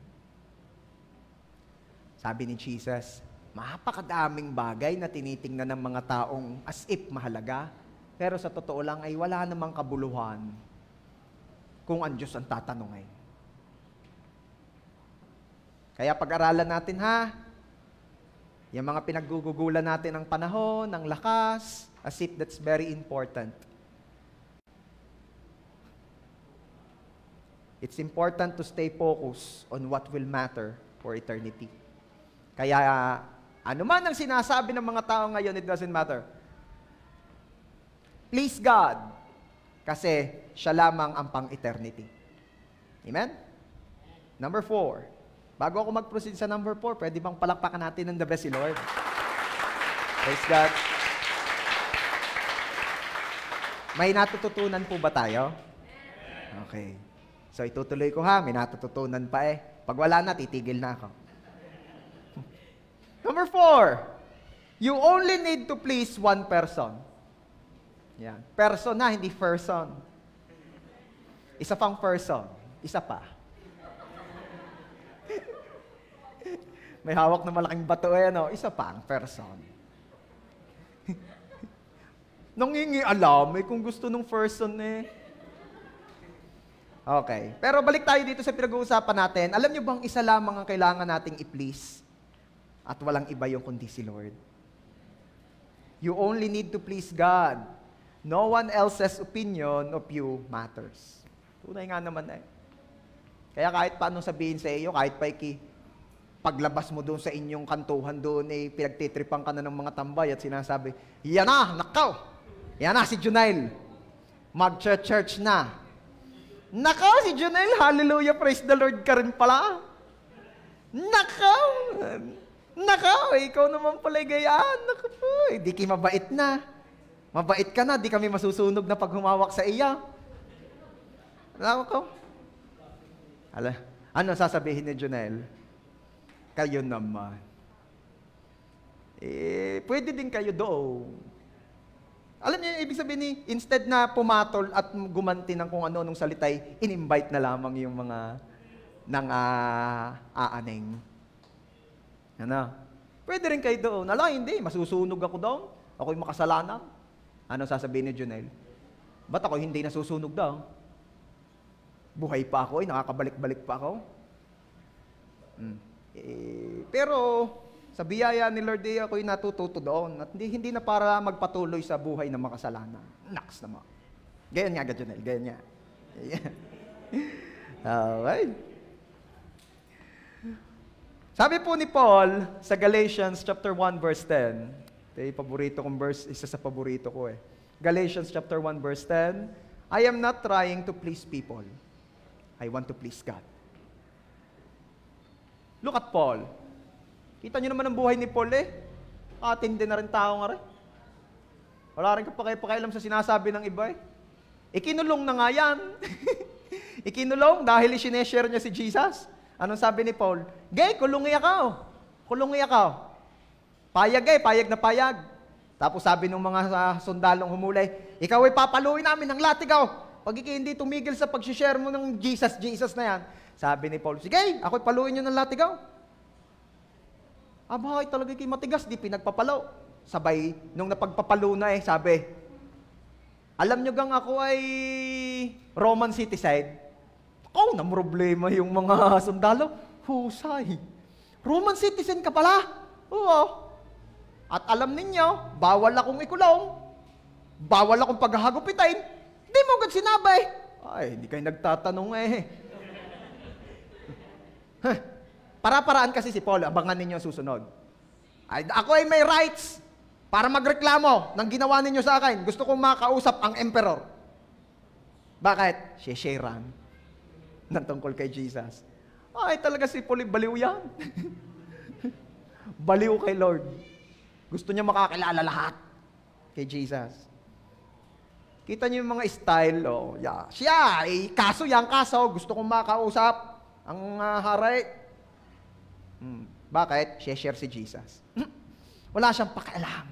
Sabi ni Jesus, mapakadaming bagay na tinitingnan ng mga taong as if mahalaga, pero sa totoo lang ay wala namang kabuluhan kung ang Diyos ang tatanungin. Kaya pag-aralan natin yung mga pinaggugugulan natin ng panahon, ng lakas, as if that's very important. It's important to stay focused on what will matter for eternity. Kaya, ano man ang sinasabi ng mga tao ngayon, it doesn't matter. Please God, kasi siya lamang ang pang-eternity. Amen? Number 4. Bago ako mag-proceed sa number 4, pwede bang palakpakan natin ng the best si Lord? Praise God. May natututunan po ba tayo? Okay. So, itutuloy ko may natututunan pa Pag wala na, titigil na ako. Number 4, you only need to please one person. Yan. Person hindi person. Isa pang person. Isa pa. May hawak na malaking bato Isa pa ang person. Nangingialam kung gusto ng person Okay. Pero balik tayo dito sa pinag-uusapan natin. Alam niyo bang isa lamang ang kailangan nating i-please? At walang iba yung kundi si Lord. You only need to please God. No one else's opinion of you matters. Tunay nga naman Kaya kahit paano sabihin sa iyo, kahit paglabas mo doon sa inyong kantuhan doon, pinagtitripan ka na ng mga tambay at sinasabi, yan na, nakaw! Yan na si Junail. Mag-church na. Nakaw, si Junail, hallelujah, praise the Lord ka rin pala. Nakaw, ikaw naman pala gayaan. Nakaw po, di ki mabait na. Mabait ka na, di kami masusunog na pag humawak sa iya. Nakaw. Ano sasabihin ni Junail? Kayo naman. Pwede din kayo doon. Alam niyo, ibig sabihin instead na pumatol at gumanti ng kung ano nung salitay, in-invite na lamang yung mga nang aaning. Pwede rin kayo doon. Hindi, masusunog ako doon. Ako'y makasalanan. Ano sasabihin ni Junail? Ba't ako hindi nasusunog daw? Buhay pa ako, nakakabalik-balik pa ako. Pero, sa biyaya ni Lord, ako'y natututo doon. At hindi na para magpatuloy sa buhay na makasalanan. Naks naman. Ganyan nga, Junel. Ganyan nga. Alright. Sabi po ni Paul sa Galatians chapter 1 verse 10. Paborito kong verse, isa sa paborito ko Galatians chapter 1 verse 10. I am not trying to please people. I want to please God. Look at Paul. Kita nyo naman ang buhay ni Paul Atindi na rin tao nga rin. Wala rin pakialam sa sinasabi ng iba Ikinulong na nga yan. Ikinulong dahil isineshare niya si Jesus. Anong sabi ni Paul? Gay, kulungi ako. Kulungi ako. Payag payag na payag. Tapos sabi ng mga sundalong humulay, ikaw ay papaluin namin ng latigaw. Pag hindi tumigil sa pag-share mo ng Jesus na yan. Sabi ni Paul, sige, ako'y paluin nyo ng latigaw. Bakit talaga kayo matigas, di pinagpapalo. Sabay, nung napagpapalo na sabi, alam nyo gang ako ay Roman citizen? Na problema yung mga sundalo. Husay. Roman citizen ka pala? Oo. At alam ninyo, bawal akong ikulong. Bawal akong paghahagupitain. Di mo agad sinabi. Hindi kayo nagtatanong Para-paraan kasi si Paul, abangan ninyo susunod. Ako ay may rights para magreklamo ng ginawa ninyo sa akin. Gusto kong makausap ang emperor. Bakit? Shesheran. ng tungkol kay Jesus. Ay, talaga si Paul, baliw yan. Baliw kay Lord. Gusto niya makakilala lahat kay Jesus. Kita niyo yung mga style, oh, yeah. Siya, kaso yan, gusto kong makausap ang hari. Bakit? Share si Jesus. Wala siyang pakialam.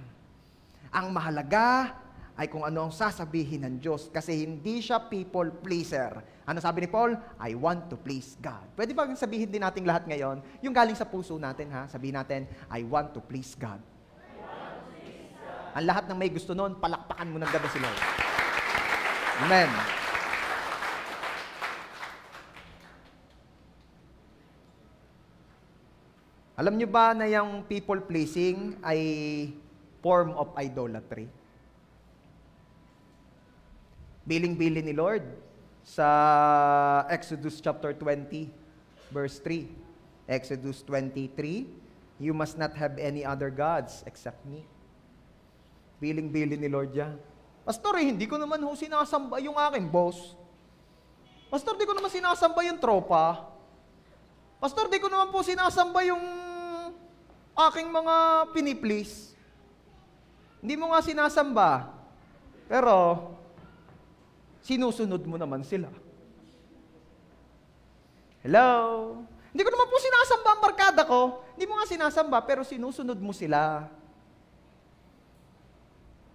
Ang mahalaga ay kung ano ang sasabihin ng Diyos kasi hindi siya people pleaser. Ano sabi ni Paul? I want to please God. Pwede ba sabihin din natin lahat ngayon? Yung galing sa puso natin, ha? Sabihin natin, I want to please God. Ang lahat ng may gusto noon, palakpakan mo ng gabi si Lord. Amen. Alam niyo ba na yung people pleasing ay form of idolatry? Biling-bili ni Lord sa Exodus chapter 20, verse 3. Exodus 23, you must not have any other gods except me. Biling-bili ni Lord yan. Pastor, hindi ko naman sinasamba yung aking boss. Pastor, di ko naman sinasamba yung tropa. Pastor, di ko naman po sinasamba yung aking mga piniplease. Hindi mo nga sinasamba. Pero, sinusunod mo naman sila. Hello? Hindi ko naman po sinasamba ang barkada ko. Hindi mo nga sinasamba, pero sinusunod mo sila.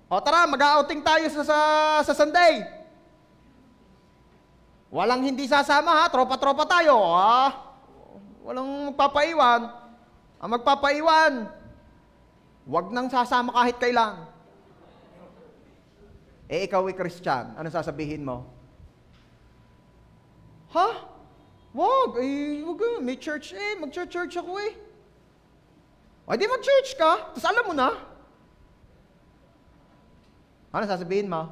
O tara, mag-outing tayo sa Sunday. Walang hindi sasama, ha? Tropa-tropa tayo, ha? Walang magpapaiwan. Ang magpapaiwan, wag nang sasama kahit kailan. Ikaw ay Christian. Ano sasabihin mo? Ha? Wag. Wag. May church mag-church ako eh. O di mag-church ka. Tapos alam mo na. Ano sasabihin mo?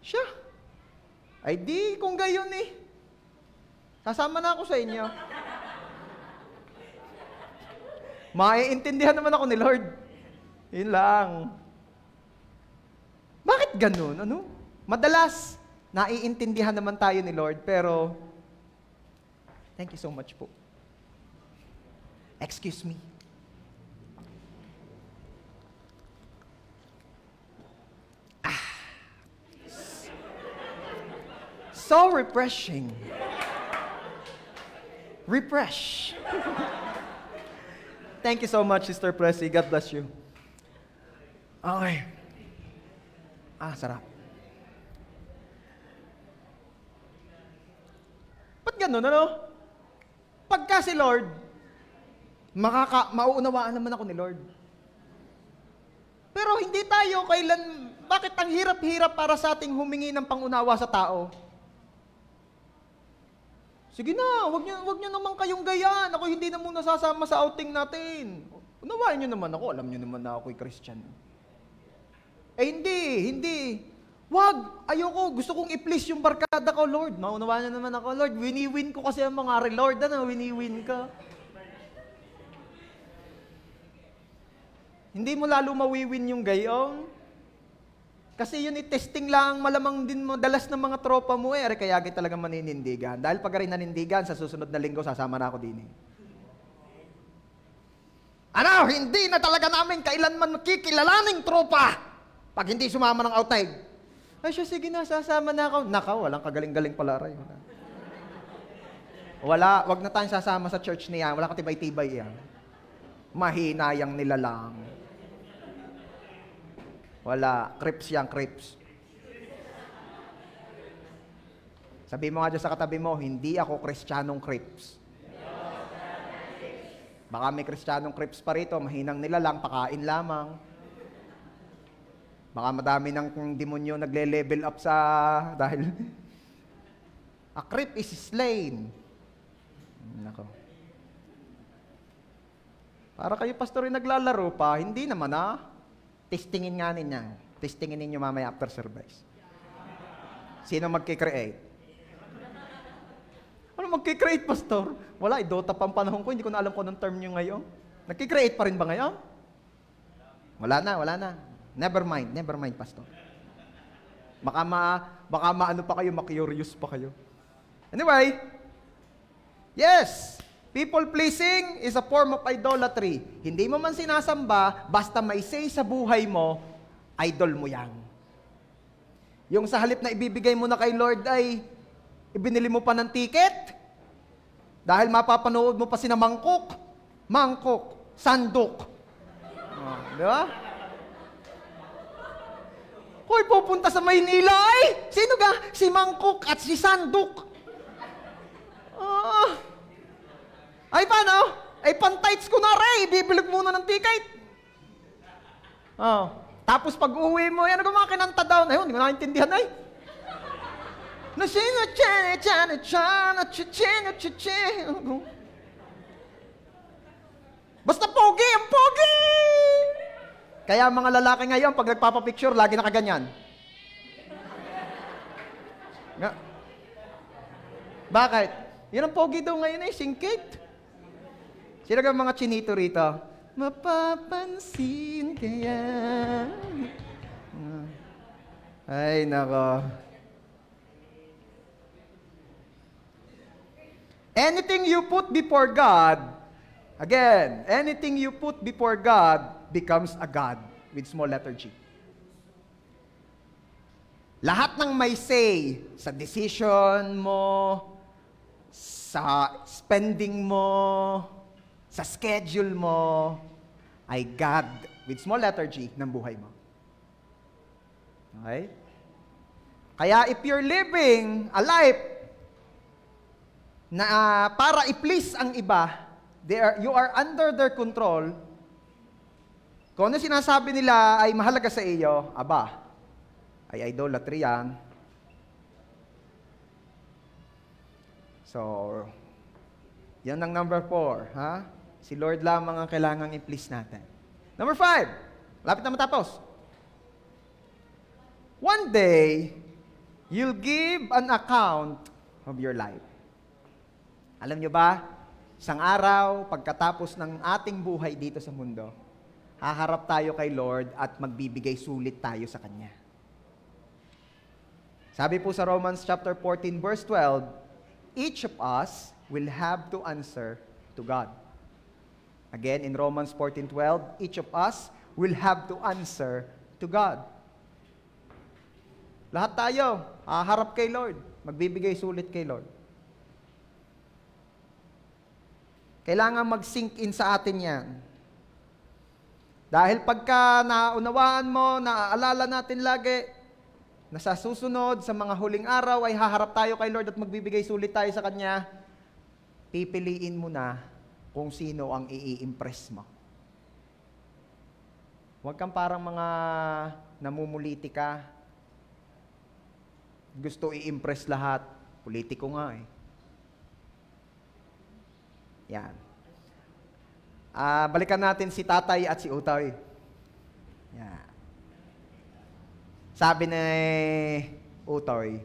Siya. Ay di, kung gayon eh. Sasama na ako sa inyo. Maiintindihan naman ako ni Lord. Yun lang. Bakit ganun? Ano? Madalas, naiintindihan naman tayo ni Lord, pero thank you so much po. Excuse me. So refreshing. Refresh. Thank you so much, Sister Presley. God bless you. Okay. Sarap. Ba't ganun, ano? Pagka si Lord, mauunawaan naman ako ni Lord. Pero hindi tayo bakit ang hirap-hirap para sa ating humingi ng pangunawa sa tao? Sige na, wag niyo naman kayong gayaan. Ako hindi na muna sasama sa outing natin. Unawain niyo naman ako. Alam niyo naman na ako'y Christian. Hindi. Wag, ayoko. Gusto kong i-please yung barkada ko, Lord. Naunawaan niyo naman ako, Lord. Wini-win ko kasi ang mga Lord. Wini-win ka. Hindi mo lalo mawiwin yung gayon. Kasi yun testing lang, malamang din madalas ng mga tropa mo kaya talaga maninindigan. Dahil pag rin nanindigan, sa susunod na linggo, sasama na ako din eh. Ano, hindi na talaga namin kailanman makikilalaning tropa pag hindi sumama ng outing. Ay siya, sige na, sasama na ako. Naka, walang kagaling-galing pala rin. Wag na tayong sasama sa church niya. Wala katibay-tibay yan. Mahina yang nilalang. Wala. Crips yan, crips. Sabi mo nga dyan sa katabi mo, hindi ako Kristiyanong crips. Baka may Kristiyanong crips pa rito, mahinang nila lang, pakain lamang. Baka madami ng demonyo nagle-level up dahil a creep is slain. Nako. Para kayo pastor yung naglalaro pa, hindi naman testingin nga ninyo. Testingin ninyo mamaya after service. Sino magkikreate? Ano magkikreate, pastor? Wala, Dota pa ang panahon ko. Hindi ko na alam kung anong term nyo ngayon. Nagkikreate pa rin ba ngayon? Wala na. Never mind, pastor. Baka maano pa kayo, ma-curious pa kayo. Anyway, yes, people pleasing is a form of idolatry. Hindi mo man sinasamba, basta may say sa buhay mo, idol mo yan. Yung sa halip na ibibigay mo na kay Lord ay ibinili mo pa ng ticket, dahil mapapanood mo pa sina mangkok, sandok. Di ba? Hoy, pupunta sa Maynila ay! Sino ga? Si Mangkok at si Sandok. Ay, paano? Ay, pantights ko na rin. Ibibilog muna ng ticket. Tapos pag uwi mo, yan ang mga kinanta daw. Ayun, hindi ko nakaintindihan ay. Basta pogi, ang pogi! Kaya mga lalaki ngayon, pag nagpapapicture, lagi nakaganyan. Bakit? Yan ang pogi daw ngayon singkit. Sino ka mga chinito rito? Mapapansin kaya. Ay, nako. Anything you put before God, again, anything you put before God becomes a God with small letter G. Lahat ng may say sa decision mo, sa spending mo, sa schedule mo, ay God with small letter G ng buhay mo. Okay? Kaya if you're living a life na para i-please ang iba, you are under their control. Kung ano sinasabi nila ay mahalaga sa iyo, aba, ay idolatry yan. So, yan ang number 4, ha? Si Lord lamang ang kailangang i-please natin. Number 5, lapit na matapos. One day, you'll give an account of your life. Alam nyo ba, isang araw, pagkatapos ng ating buhay dito sa mundo, haharap tayo kay Lord at magbibigay sulit tayo sa Kanya. Sabi po sa Romans chapter 14, verse 12, each of us will have to answer to God. Again, in Romans 14:12, each of us will have to answer to God. Lahat tayo, haharap kay Lord, magbibigay sulit kay Lord. Kailangan mag-sink in sa atin yan. Dahil pagka naunawaan mo, naaalala natin lagi, na sa susunod, sa mga huling araw, ay haharap tayo kay Lord at magbibigay sulit tayo sa Kanya, pipiliin mo na kung sino ang i-impress mo. Huwag kang parang mga namumulitika. Gusto i-impress lahat. Politiko nga eh. Yan. Balikan natin si Tatay at si Utoy. Yan. Sabi ni Utoy,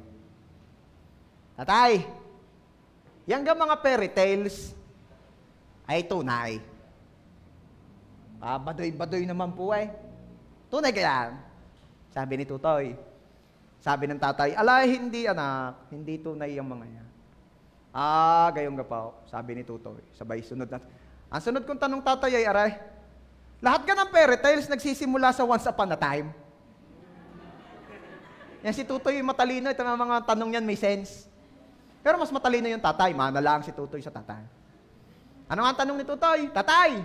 Tatay, yang mga fairy tales ay tunay. Badoy-badoy naman po eh. Tunay kaya? Sabi ni Tutoy. Sabi ng tatay, alay, hindi anak, hindi tunay yung mga yan. Gayong gapaw, sabi ni Tutoy. Sabay sunod na. Ang sunod kong tanong tatay ay, aray, lahat ka ng fairy tales nagsisimula sa once upon a time. Yan si Tutoy matalino, ito nga mga tanong yan may sense. Pero mas matalino yung tatay, mana lang si Tutoy sa tatay. Ano nga ang tanong ni Tutoy? Tatay,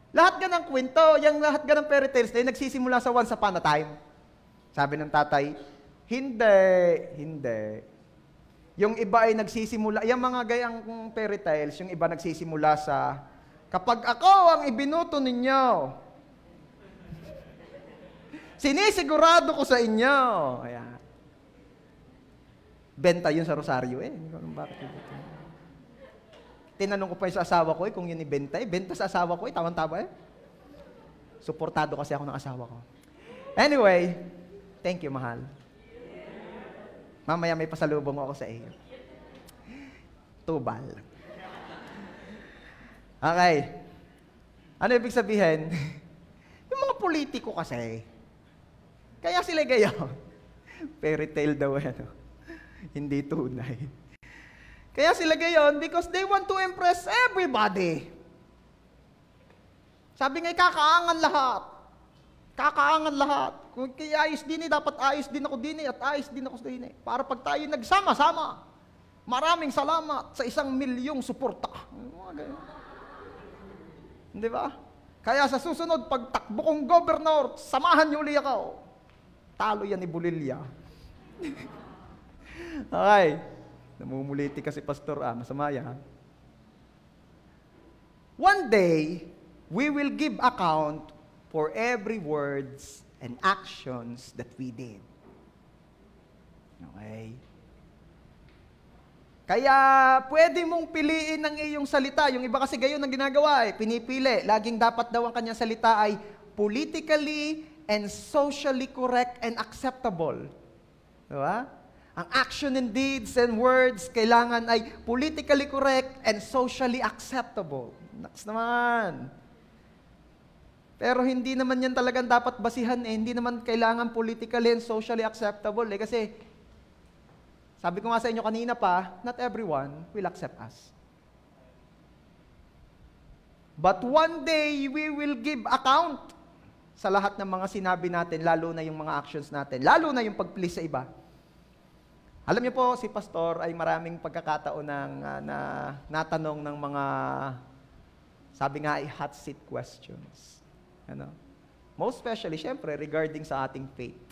lahat ka ng kwento, yung lahat ka ng fairy tales na nagsisimula sa once upon a time. Sabi ng tatay, hindi. Yung iba ay nagsisimula, yung mga gayang fairy tales, yung iba nagsisimula sa, kapag ako ang ibinuto ninyo, sinisigurado ko sa inyo. Ayan. Benta yun sa Rosario eh. Bakit yun? Tinanong ko pa yung sa asawa ko kung yun ibenta eh. Benta sa asawa ko tama-tama eh. Suportado kasi ako ng asawa ko. Anyway, thank you, mahal. Mamaya may pasalubong ako sa iyo. Tubal. Okay. Ano ibig sabihin? Yung mga politiko kasi, kaya sila gayon. Fairy tale daw ano. Hindi tunay. Kaya sila gayon because they want to impress everybody. Sabi nga, kakaangan lahat. Kakaangan lahat. Kung kaya ayos din dapat ayos din ako din at ayos din ako din para pag tayo nagsama-sama, maraming salamat sa 1 milyong suporta. Di ba? Kaya sa susunod, pag takbo kong governor, samahan niyo uli ako. Talo yan ni Bulilya. Okay. Namumuliti kasi pastor, masama yan. One day, we will give account for every words and actions that we did. Okay? Kaya, pwede mong piliin ang iyong salita. Yung iba kasi gayon ang ginagawa pinipili. Laging dapat daw ang kanyang salita ay politically and socially correct and acceptable. Diba? Ang action and deeds and words kailangan ay politically correct and socially acceptable. Next naman. Pero hindi naman yan talagang dapat basihan hindi naman kailangan politically and socially acceptable kasi sabi ko nga sa inyo kanina pa, not everyone will accept us. But one day, we will give account sa lahat ng mga sinabi natin, lalo na yung mga actions natin, lalo na yung pag-please sa iba. Alam niyo po, si Pastor ay maraming pagkakataon na natanong ng mga, sabi nga ay hot seat questions. Ano? Most especially, syempre, regarding sa ating faith.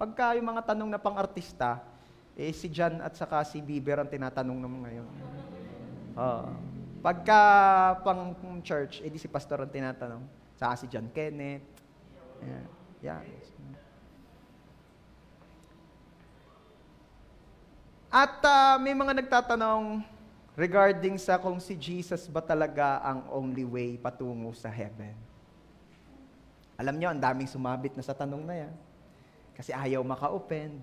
Pagka yung mga tanong na pang-artista, si John at saka si Bieber ang tinatanong naman ngayon. Pagka pang church, di si Pastor ang tinatanong. Saka si John Kenneth. Yeah. At may mga nagtatanong regarding sa kung si Jesus ba talaga ang only way patungo sa heaven. Alam nyo, ang daming sumabit na sa tanong na yan. Kasi ayaw maka-open.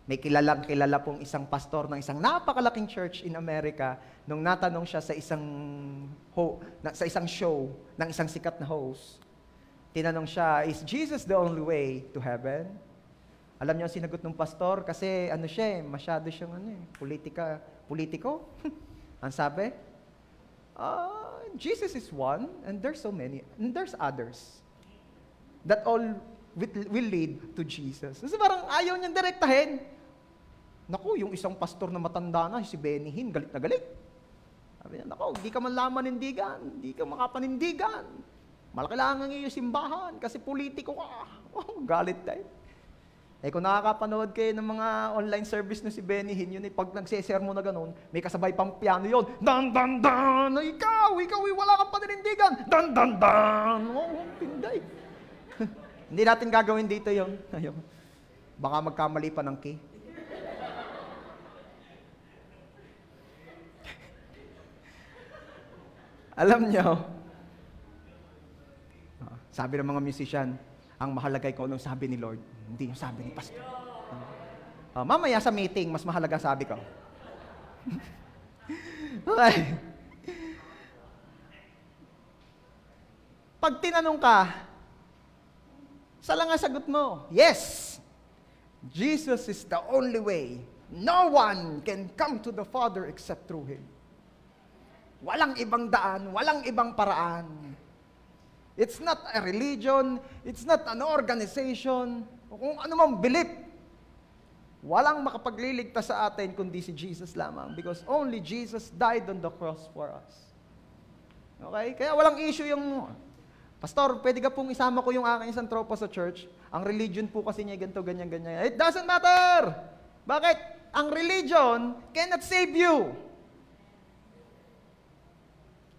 May kilala pong isang pastor ng isang napakalaking church in America nung natanong siya sa isang show ng isang sikat na host. Tinanong siya, is Jesus the only way to heaven? Alam niyo ang sinagot ng pastor? Kasi masyado siyang politiko. Ang sabi, Jesus is one and there's so many, and there's others that all will lead to Jesus. Kasi parang ayaw niyang direktahin. Naku, yung isang pastor na matanda na, si Benny Hinn, galit na galit. Sabi niya, naku, di ka man lang manindigan, di ka makapanindigan. Malakailangan ng iyong simbahan kasi politiko ka. Oh, galit tayo. Kung nakakapanood kayo ng mga online service na si Benny Hinn, yun pag nagsesermo na ganun, may kasabay pang piano yun. Dan, dan, dan! Ikaw, wala kang paninindigan. Dan, dan, dan! Oh, pinday. Hindi natin gagawin dito yun. Baka magkamali pa ng key. Alam nyo, sabi ng mga musician, ang mahalaga ikaw nung sabi ni Lord, hindi yung sabi ni Pastor. Mamaya sa meeting, mas mahalaga sabi ko. Okay. Pag tinanong ka, saan lang ang sagot mo? Yes! Jesus is the only way. No one can come to the Father except through Him. Walang ibang daan, walang ibang paraan. It's not a religion, it's not an organization, o kung ano mang belief. Walang makapagliligtas sa atin kundi si Jesus lamang because only Jesus died on the cross for us. Okay? Kaya walang issue yung, Pastor, pwede ka pong isama ko yung aking isang tropa sa church. Ang religion po kasi niya ganito, ganyan, ganyan. It doesn't matter! Bakit? Ang religion cannot save you.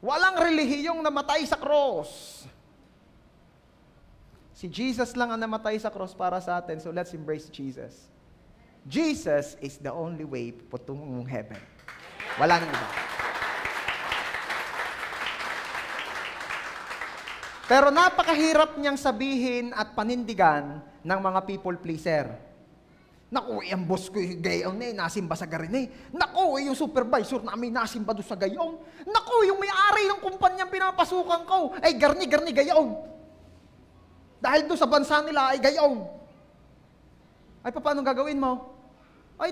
Walang relihiyong namatay sa cross. Si Jesus lang ang namatay sa cross para sa atin, so let's embrace Jesus. Jesus is the only way patungong heaven. Wala nang iba. Pero napakahirap niyang sabihin at panindigan ng mga people pleaser. Naku, ang boss ko yung gayon nasimba sa garin Naku, yung supervisor namin nasimba doon sa gayon. Naku, yung may-ari ng kumpanyang pinapasukan ko, ay garni gayon. Dahil doon sa bansa nila ay gayon. Ay, paano gagawin mo? Ay,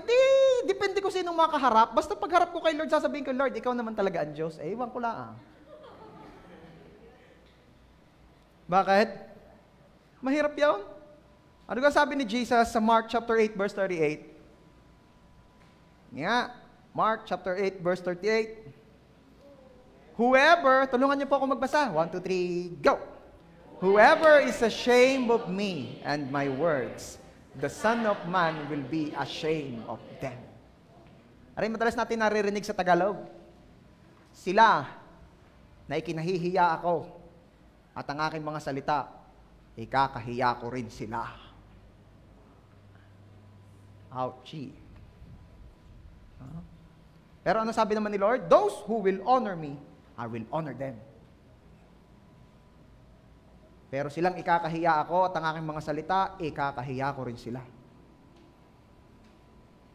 depende ko sinong makaharap. Basta pagharap ko kay Lord, sasabihin ko, Lord, ikaw naman talaga ang Diyos. Eh, iwan ko lang. Bakit? Mahirap yun. Ano nga sabi ni Jesus sa Mark chapter 8, verse 38? Nga, Mark chapter 8, verse 38. Whoever, tulungan niyo po ako magbasa. 1, 2, 3, go! Whoever is ashamed of me and my words, the Son of Man will be ashamed of them. Aray, madalas natin naririnig sa Tagalog. Sila na ikinahihiya ako at ang aking mga salita, ikakahiya ko rin sila. Ouchie. Pero ano sabi naman ni Lord? Those who will honor me, I will honor them. Pero silang ikakahiya ako at ang aking mga salita, ikakahiya ko rin sila.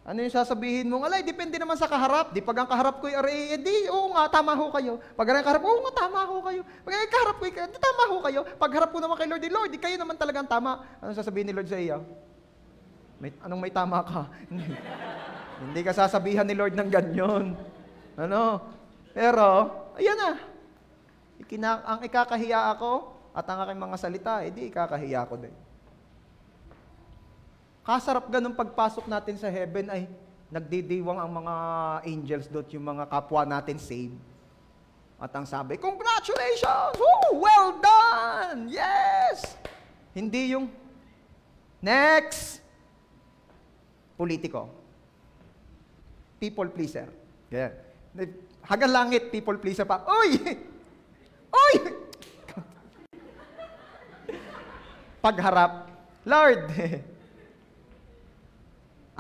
Ano yung sasabihin mo? Alay, depende naman sa kaharap. Di pag ang kaharap ko'y aray, di, oo nga, tama ho kayo. Pag ang kaharap, oo nga, tama ho kayo. Pag ang kaharap ko'y, tama ho kayo. Pag harap ko naman kay Lord, Lord, di kayo naman talagang tama. Ano sasabihin ni Lord sa iyo? Anong may tama ka? Hindi ka sasabihan ni Lord ng ganyan. Ano? Pero, ayan na. Ang ikakahiya ako at ang aking mga salita, di ikakahiya ko din. Kasarap ganun pagpasok natin sa heaven ay nagdidiwang ang mga angels doon, yung mga kapwa natin saved. At ang sabi, congratulations! Woo! Well done! Yes! Hindi yung next politiko. People pleaser. Yeah. Hagang langit, people pleaser pa. Uy! Uy! Pagharap, Lord,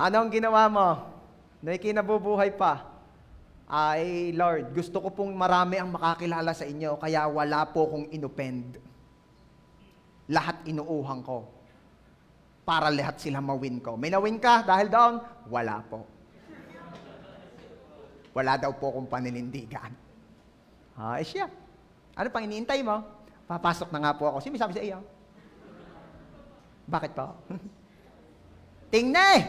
anong ginawa mo? Na ikinabubuhay pa? Ay, Lord, gusto ko pong marami ang makakilala sa inyo, kaya wala po kong inupend. Lahat inuuhang ko. Para lahat sila mawin ko. May nawin ka dahil doon? Wala po. Wala daw po kong paninindigan. Ay, siya. Ano pang iniintay mo? Papasok na nga po ako. Sino sabi sa iyo? Bakit po? Tingnan!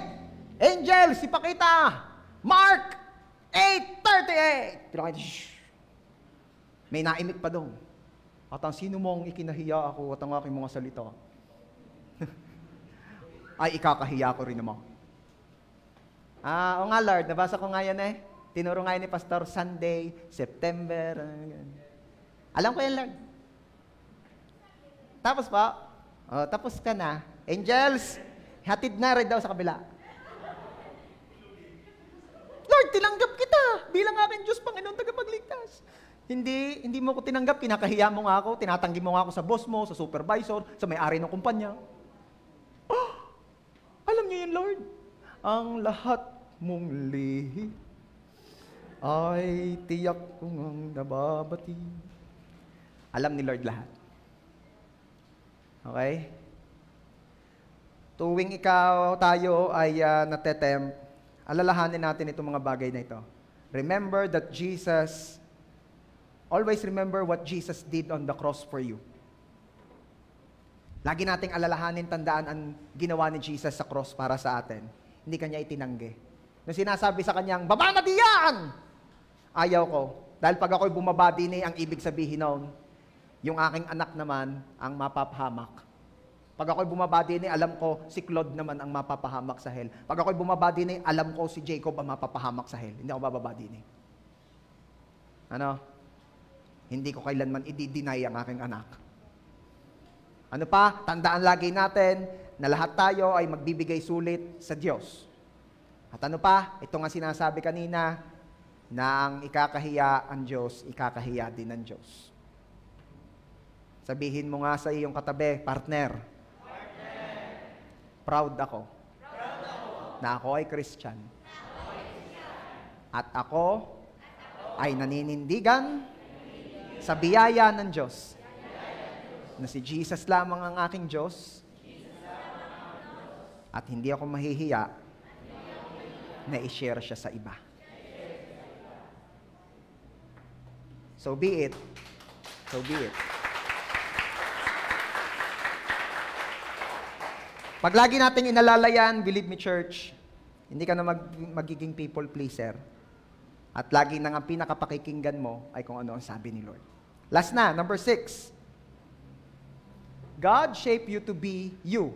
Angels, ipakita! Mark 8:38! May naimik pa doon. At ang sino mong ikinahiya ako at ang aking mga salita, ay ikakahiya ko rin naman. O nga Lord, nabasa ko nga yan eh. Tinuro nga yan ni Pastor Sunday, September. Alam ko yan Lord. Tapos pa, tapos ka na. Angels, hatid na rin daw sa kabila. Lord, tinanggap kita bilang aking Diyos, Panginoon, tagapagligtas. Hindi mo ko tinanggap, kinakahiya mo nga ako, tinatanggi mo nga ako sa boss mo, sa supervisor, sa may-ari ng kumpanya. Oh, alam niyo yun, Lord? Ang lahat mong lihi ay tiyak kong ang nababati. Alam ni Lord lahat. Okay? Tuwing tayo ay natetempt, alalahanin natin itong mga bagay na ito. Remember that always remember what Jesus did on the cross for you. Lagi nating alalahanin, tandaan ang ginawa ni Jesus sa cross para sa atin. Hindi kanya itinanggi. Nung sinasabi sa kanyang, baba na diyan! Ayaw ko. Dahil pag ako'y bumaba din ang ibig sabihin noon, yung aking anak naman ang mapapahamak. Pag ako'y bumaba din alam ko si Claude naman ang mapapahamak sa hell. Pag ako'y bumaba din alam ko si Jacob ang mapapahamak sa hell. Hindi ako bababa din Ano? Hindi ko kailanman i-deny ang aking anak. Ano pa? Tandaan lagi natin na lahat tayo ay magbibigay sulit sa Diyos. At ano pa? Ito nga sinasabi kanina, na ang ikakahiya ang Diyos, ikakahiya din ng Diyos. Sabihin mo nga sa iyong katabi, partner. Proud ako. Na ako ay Christian. At ako ay naninindigan sa biyaya ng Diyos. Na si Jesus lamang ang aking Diyos. At hindi ako mahihiya na i-share siya sa iba. So be it. So be it. Pag lagi nating inalalayan, believe me church, hindi ka na magiging people pleaser. At lagi na nga pinakapakikinggan mo ay kung ano ang sabi ni Lord. Last na, number 6. God shaped you to be you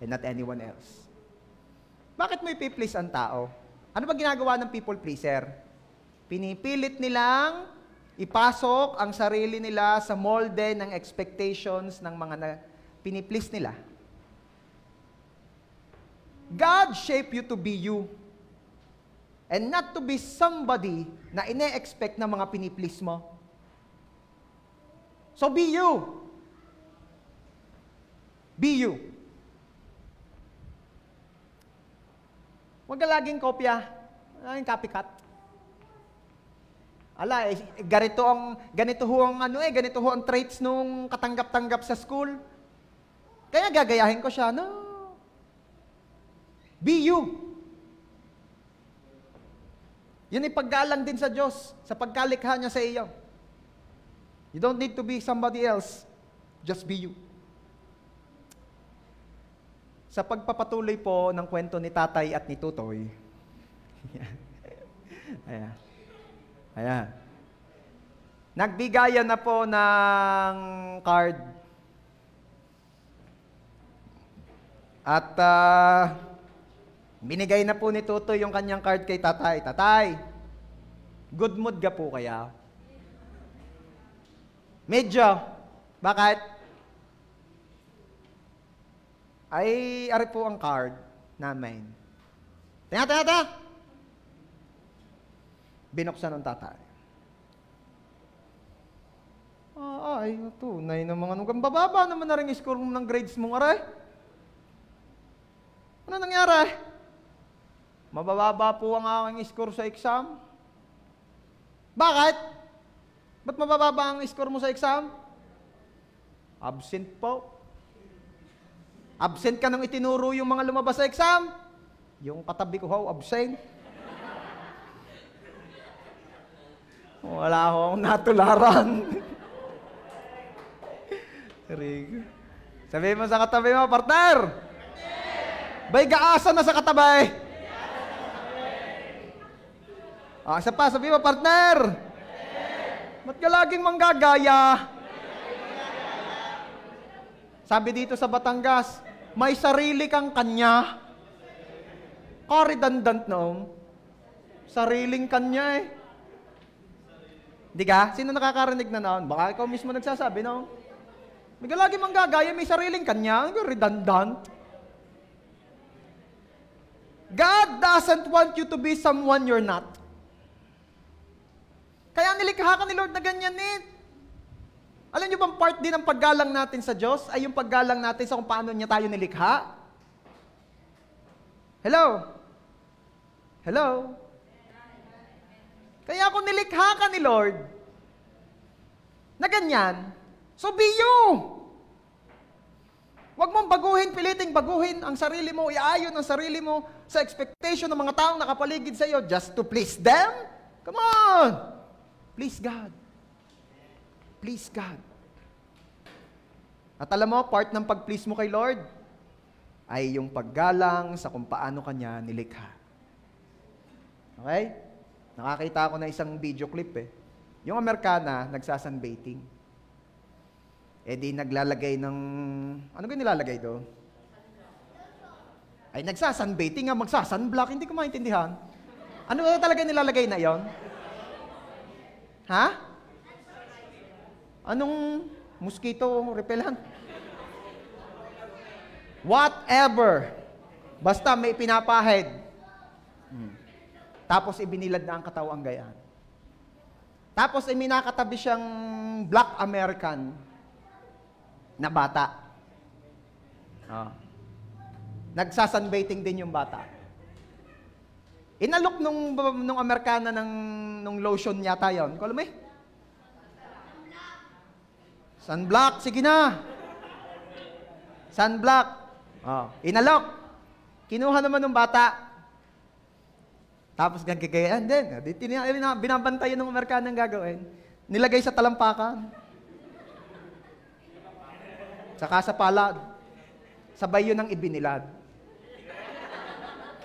and not anyone else. Bakit mo ipiplease ang tao? Ano ba ginagawa ng people pleaser? Pinipilit nilang ipasok ang sarili nila sa molde ng expectations ng mga piniplease nila. God shaped you to be you and not to be somebody na ine-expect ng mga piniplease mo. So be you. Be you. Huwag ka laging kopya. Laging copycat. Ganito ho ang traits nung katanggap-tanggap sa school. Kaya gagayahin ko siya. No. Be you. Yun ay paggalang din sa Diyos, sa pagkalikha niya sa iyo. You don't need to be somebody else. Just be you. Sa pagpapatuloy po ng kwento ni Tatay at ni Tutoy, ayan. Nagbigayan na po ng card. At binigay na po ni Tutoy yung kanyang card kay Tatay. Tatay, good mood ka po kaya? Medyo. Bakit? Ay, ari po ang card namin. Tinga. Binuksan ng Tatay. Ay, tunay na mga nung bababa naman na rin score mo ng grades mong aray. Ano nangyari? Mabababa po ang aking score sa exam. Bakit? Ba't mabababa ang score mo sa exam? Absent po. Absent ka nung itinuro yung mga lumabas sa exam. Yung katabi ko ho, absent. Wala akong natularan. Sabihin mo sa katabi mo, partner! Bay, gaasa na sa katabi! Isa pa, sabihin mo, partner! Ba't ka laging manggagaya? Sabi dito sa Batangas, may sarili kang kanya. Redundant no? Sariling kanya eh. Di ka? Sino nakakarinig na noon? Baka ikaw mismo nagsasabi no? May lagi manggagaya, may sariling kanya. Redundant. God doesn't want you to be someone you're not. Kaya nilikha ka ni Lord na ganyan eh. Alam niyo bang part din ng paggalang natin sa Diyos ay yung paggalang natin sa kung paano niya tayo nilikha? Hello? Hello? Kaya kung nilikha ka ni Lord na ganyan, so be you! Huwag mong baguhin, piliting baguhin ang sarili mo, iaayon ang sarili mo sa expectation ng mga taong nakapaligid sa iyo just to please them? Come on! Please God. Please God. At alam mo, part ng pag-please mo kay Lord ay yung paggalang sa kung paano kanya nilikha. Okay? Nakakita ako na isang video clip eh. Yung Amerikana, nagsasunbathing. Eh di naglalagay ng... Ano ba nilalagay do? Ay nagsasunbathing nga, magsasunblock. Hindi ko maintindihan. Ano ba talaga nilalagay na yon? Ha? Anong mosquito repellent? Whatever. Basta may pinapahid. Tapos ibinilad na ang katawang gayaan. Tapos may nakatabi siyang Black American na bata. Nagsasunbathing din yung bata. Inalok nung Amerikana nung lotion yata yon. Alam mo eh? Sunblock, sige na. Sunblock. Inalok. Kinuha naman ng bata. Tapos gagagayan din. Binabantayan ng Amerikana ang gagawin. Nilagay sa talampakan. Saka sa palad. sabay yun ang ibinilad.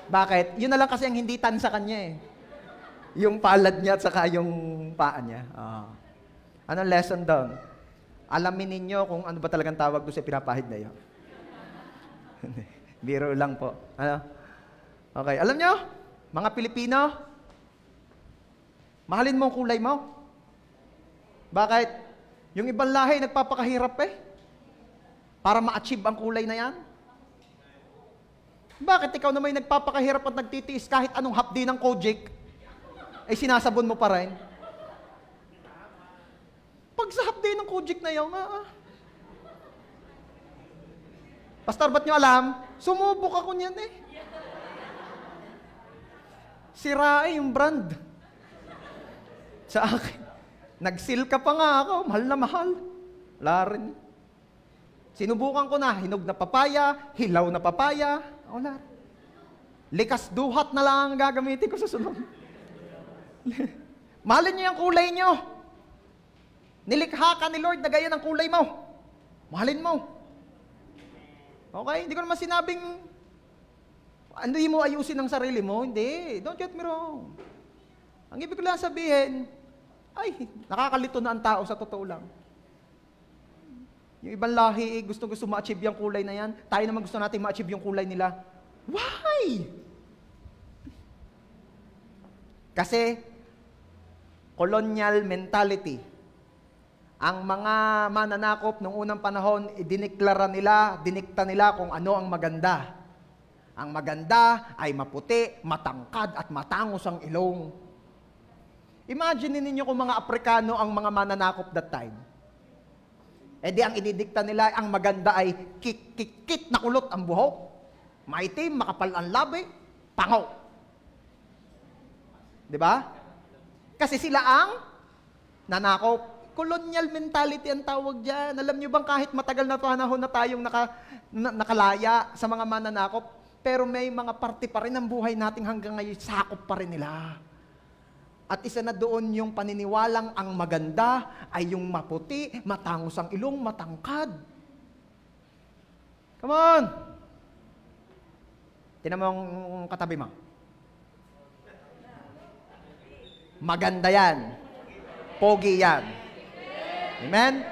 Bakit? Yun na lang kasi ang hindi tan sa kanya eh. Yung palad niya at saka yung paa niya. Anong lesson doon? Alamin ninyo kung ano ba talagang tawag doon sa pinapahid na yun. Biro lang po. Ano? Okay. Alam nyo, mga Pilipino, mahalin mo ang kulay mo. Bakit? Yung ibang lahi nagpapakahirap eh. Para ma-achieve ang kulay na yan. Bakit ikaw naman nagpapakahirap at nagtitiis kahit anong hapdi ng Kojic, ay sinasabon mo pa rin? Pag sa hapdi ng Kojic na yun, Pastor, ba't nyo alam? Sumubok ako niyan eh. Sira eh yung brand. Sa akin. Nag-seal ka pa nga ako, mahal na mahal. Wala rin. Sinubukan ko na, hinog na papaya, hilaw na papaya. Wala. Likas duhat na lang ang gagamitin ko sa sunod. Mahalin niyo yung kulay niyo. Nilikha ka ni Lord na gaya ng kulay mo. Mahalin mo. Okay? Hindi ko naman sinabing hindi mo ayusin ang sarili mo. Hindi. Don't get me wrong. Ang ibig ko lang sabihin, ay, nakakalito na ang tao sa totoo lang. Yung ibang lahi, gusto ma-achieve yung kulay na yan. Tayo naman gusto natin ma-achieve yung kulay nila. Why? Kasi, colonial mentality. Ang mga mananakop noong unang panahon, dinikta nila kung ano ang maganda. Ang maganda ay maputi, matangkad, at matangos ang ilong. Imagine ninyo kung mga Aprikano ang mga mananakop that time. E di ang ididikta nila, ang maganda ay kikikit na kulot ang buhok, maitim, makapal ang labi, pangaw. Di ba? Kasi sila ang nanakop. Colonial mentality ang tawag dyan. Alam nyo bang kahit matagal na panahon na tayong nakalaya sa mga mananakop, pero may mga parte pa rin ng buhay natin hanggang ngayon, sakop pa rin nila. At isa na doon yung paniniwalang ang maganda ay yung maputi, matangos ang ilong, matangkad. Come on! Tingnan mo yung katabi mo. Maganda yan. Pogi yan. Amen?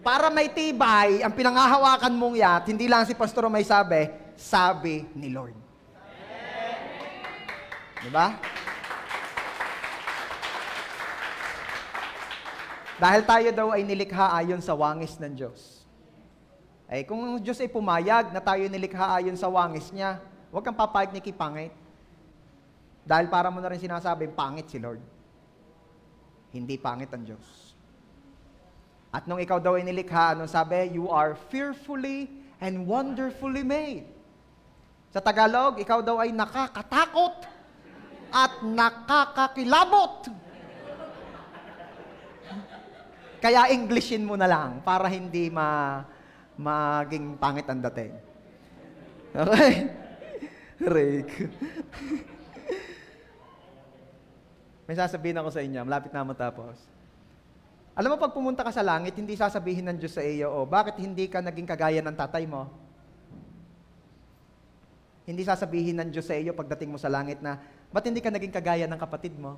Para may tibay, ang pinangahawakan mong yan, hindi lang si Pastor may sabi ni Lord. Diba? Dahil tayo daw ay nilikha ayon sa wangis ng Diyos. Ay kung ang Diyos ay pumayag na tayo nilikha ayon sa wangis niya, huwag kang papayag ni kipangit. Dahil para mo na rin sinasabi, pangit si Lord. Hindi pangit ang Diyos. At nung ikaw daw ay nilikha, anong sabi? You are fearfully and wonderfully made. Sa Tagalog, ikaw daw ay nakakatakot at nakakakilabot. Kaya Englishin mo na lang para hindi maging pangit ang dating. Okay? Rick. May sasabihin ako sa inyo, malapit na matapos. Alam mo, pag pumunta ka sa langit, hindi sasabihin ng Diyos sa iyo, bakit hindi ka naging kagaya ng tatay mo? Hindi sasabihin ng Diyos sa iyo pagdating mo sa langit na, ba't hindi ka naging kagaya ng kapatid mo?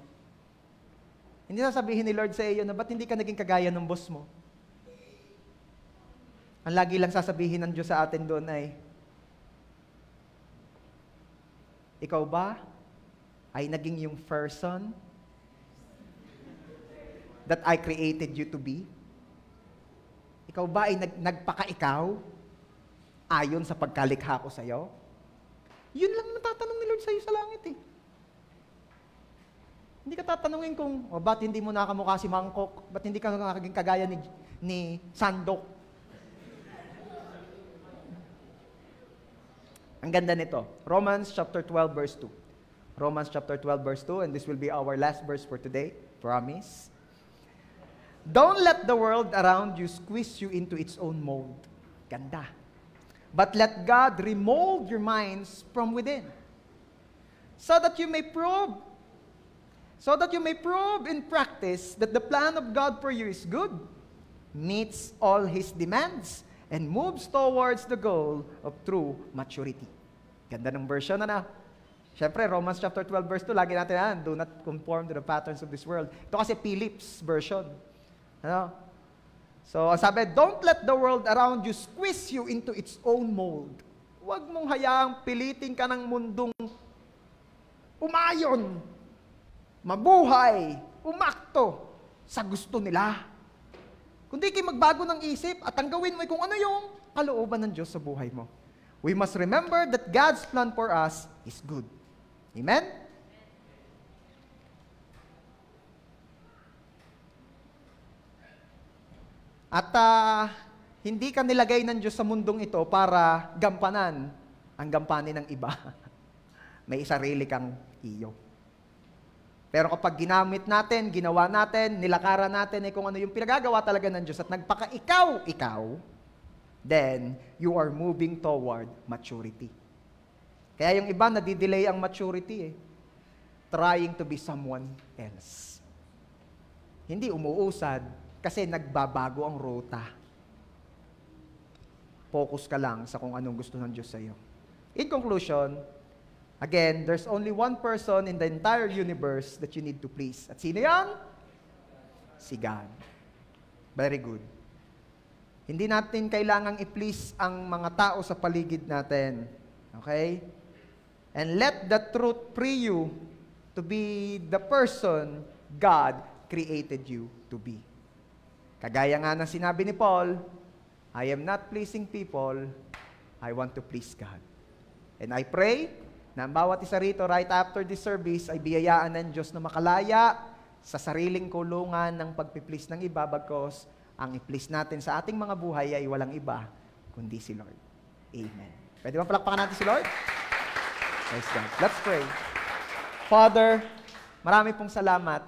Hindi sasabihin ni Lord sa iyo na, ba't hindi ka naging kagaya ng boss mo? Ang lagi lang sasabihin ng Diyos sa atin doon ay, ikaw ba ay naging yung person that I created you to be? Ikaw ba ay nagpaka-ikaw ayon sa pagkalikha ko sa iyo? Yun lang natatanong ni Lord sa iyo sa langit eh. Hindi ka tatanungin kung, ba't hindi mo nakamukha si Mangkok? Ba't hindi ka nakaging kagaya ni Sandok? Ang ganda nito. Romans chapter 12 verse 2. Romans chapter 12 verse 2, and this will be our last verse for today. Promise. Don't let the world around you squeeze you into its own mold. Ganda. But let God remold your minds from within. So that you may prove in practice that the plan of God for you is good, meets all His demands, and moves towards the goal of true maturity. Ganda ng version na. Siyempre, Romans chapter 12 verse 2, lagi natin yan, do not conform to the patterns of this world. Ito kasi Phillips version. Ano? So, sabi, don't let the world around you squeeze you into its own mold. Huwag mong hayaang pilitin ka ng mundong umayon, mabuhay, umakto sa gusto nila. Kundi kayo magbago ng isip at ang gawin mo ay kung ano yung kalooban ng Diyos sa buhay mo. We must remember that God's plan for us is good. Amen? At hindi ka nilagay ng Diyos sa mundong ito para gampanan ang gampanin ng iba. May sarili kang iyo. Pero kapag ginamit natin, ginawa natin, nilakaran natin kung ano yung pinagagawa talaga ng Diyos at nagpaka-ikaw, then you are moving toward maturity. Kaya yung iba nadidelay ang maturity trying to be someone else. Hindi umuusad kasi nagbabago ang ruta. Focus ka lang sa kung anong gusto ng Diyos sa iyo. In conclusion, again, there's only one person in the entire universe that you need to please. At sino yan? Si God. Very good. Hindi natin kailangang i-please ang mga tao sa paligid natin. Okay? And let the truth free you to be the person God created you to be. Kagaya nga ng sinabi ni Paul, I am not pleasing people, I want to please God. And I pray na ang bawat isa rito right after this service ay biyayaan ng Diyos na makalaya sa sariling kulungan ng pagpiplease ng iba bagkos ang i-please natin sa ating mga buhay ay walang iba kundi si Lord. Amen. Pwede ba palakpakan natin si Lord? Praise God. Let's pray. Father, marami pong salamat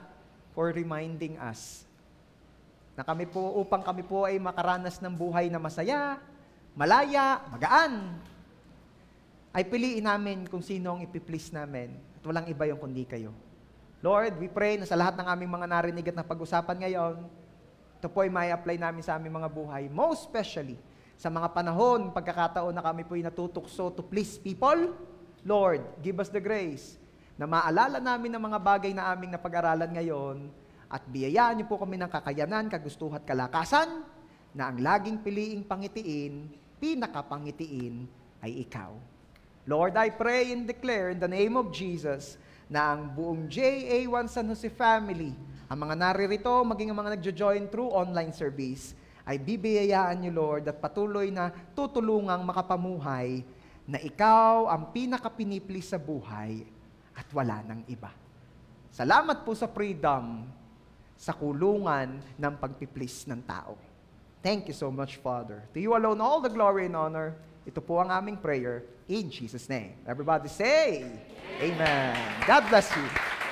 for reminding us na upang kami po ay makaranas ng buhay na masaya, malaya, magaan, ay piliin namin kung sino ang ipiplease namin at walang iba yung kundi kayo. Lord, we pray na sa lahat ng aming mga narinig at napag-usapan ngayon, ito po ay may apply namin sa aming mga buhay, most especially sa mga panahon, pagkakataon na kami po ay natutukso to please people. Lord, give us the grace na maalala namin ang mga bagay na aming napag-aralan ngayon at biyayaan niyo po kami ng kakayanan, kagustuhan at kalakasan na ang laging piliing pangitiin, pinakapangitiin ay ikaw. Lord, I pray and declare in the name of Jesus na ang buong JA1 San Jose family, ang mga naririto, maging ang mga nagjo-join through online service, ay bibiyayaan niyo, Lord, at patuloy na tutulungang makapamuhay na ikaw ang pinakapinipli sa buhay at wala nang iba. Salamat po sa freedom sa kulungan ng pagpiplease ng tao. Thank you so much, Father. To you alone, all the glory and honor. Ito po ang aming prayer in Jesus' name. Everybody say, Amen. God bless you.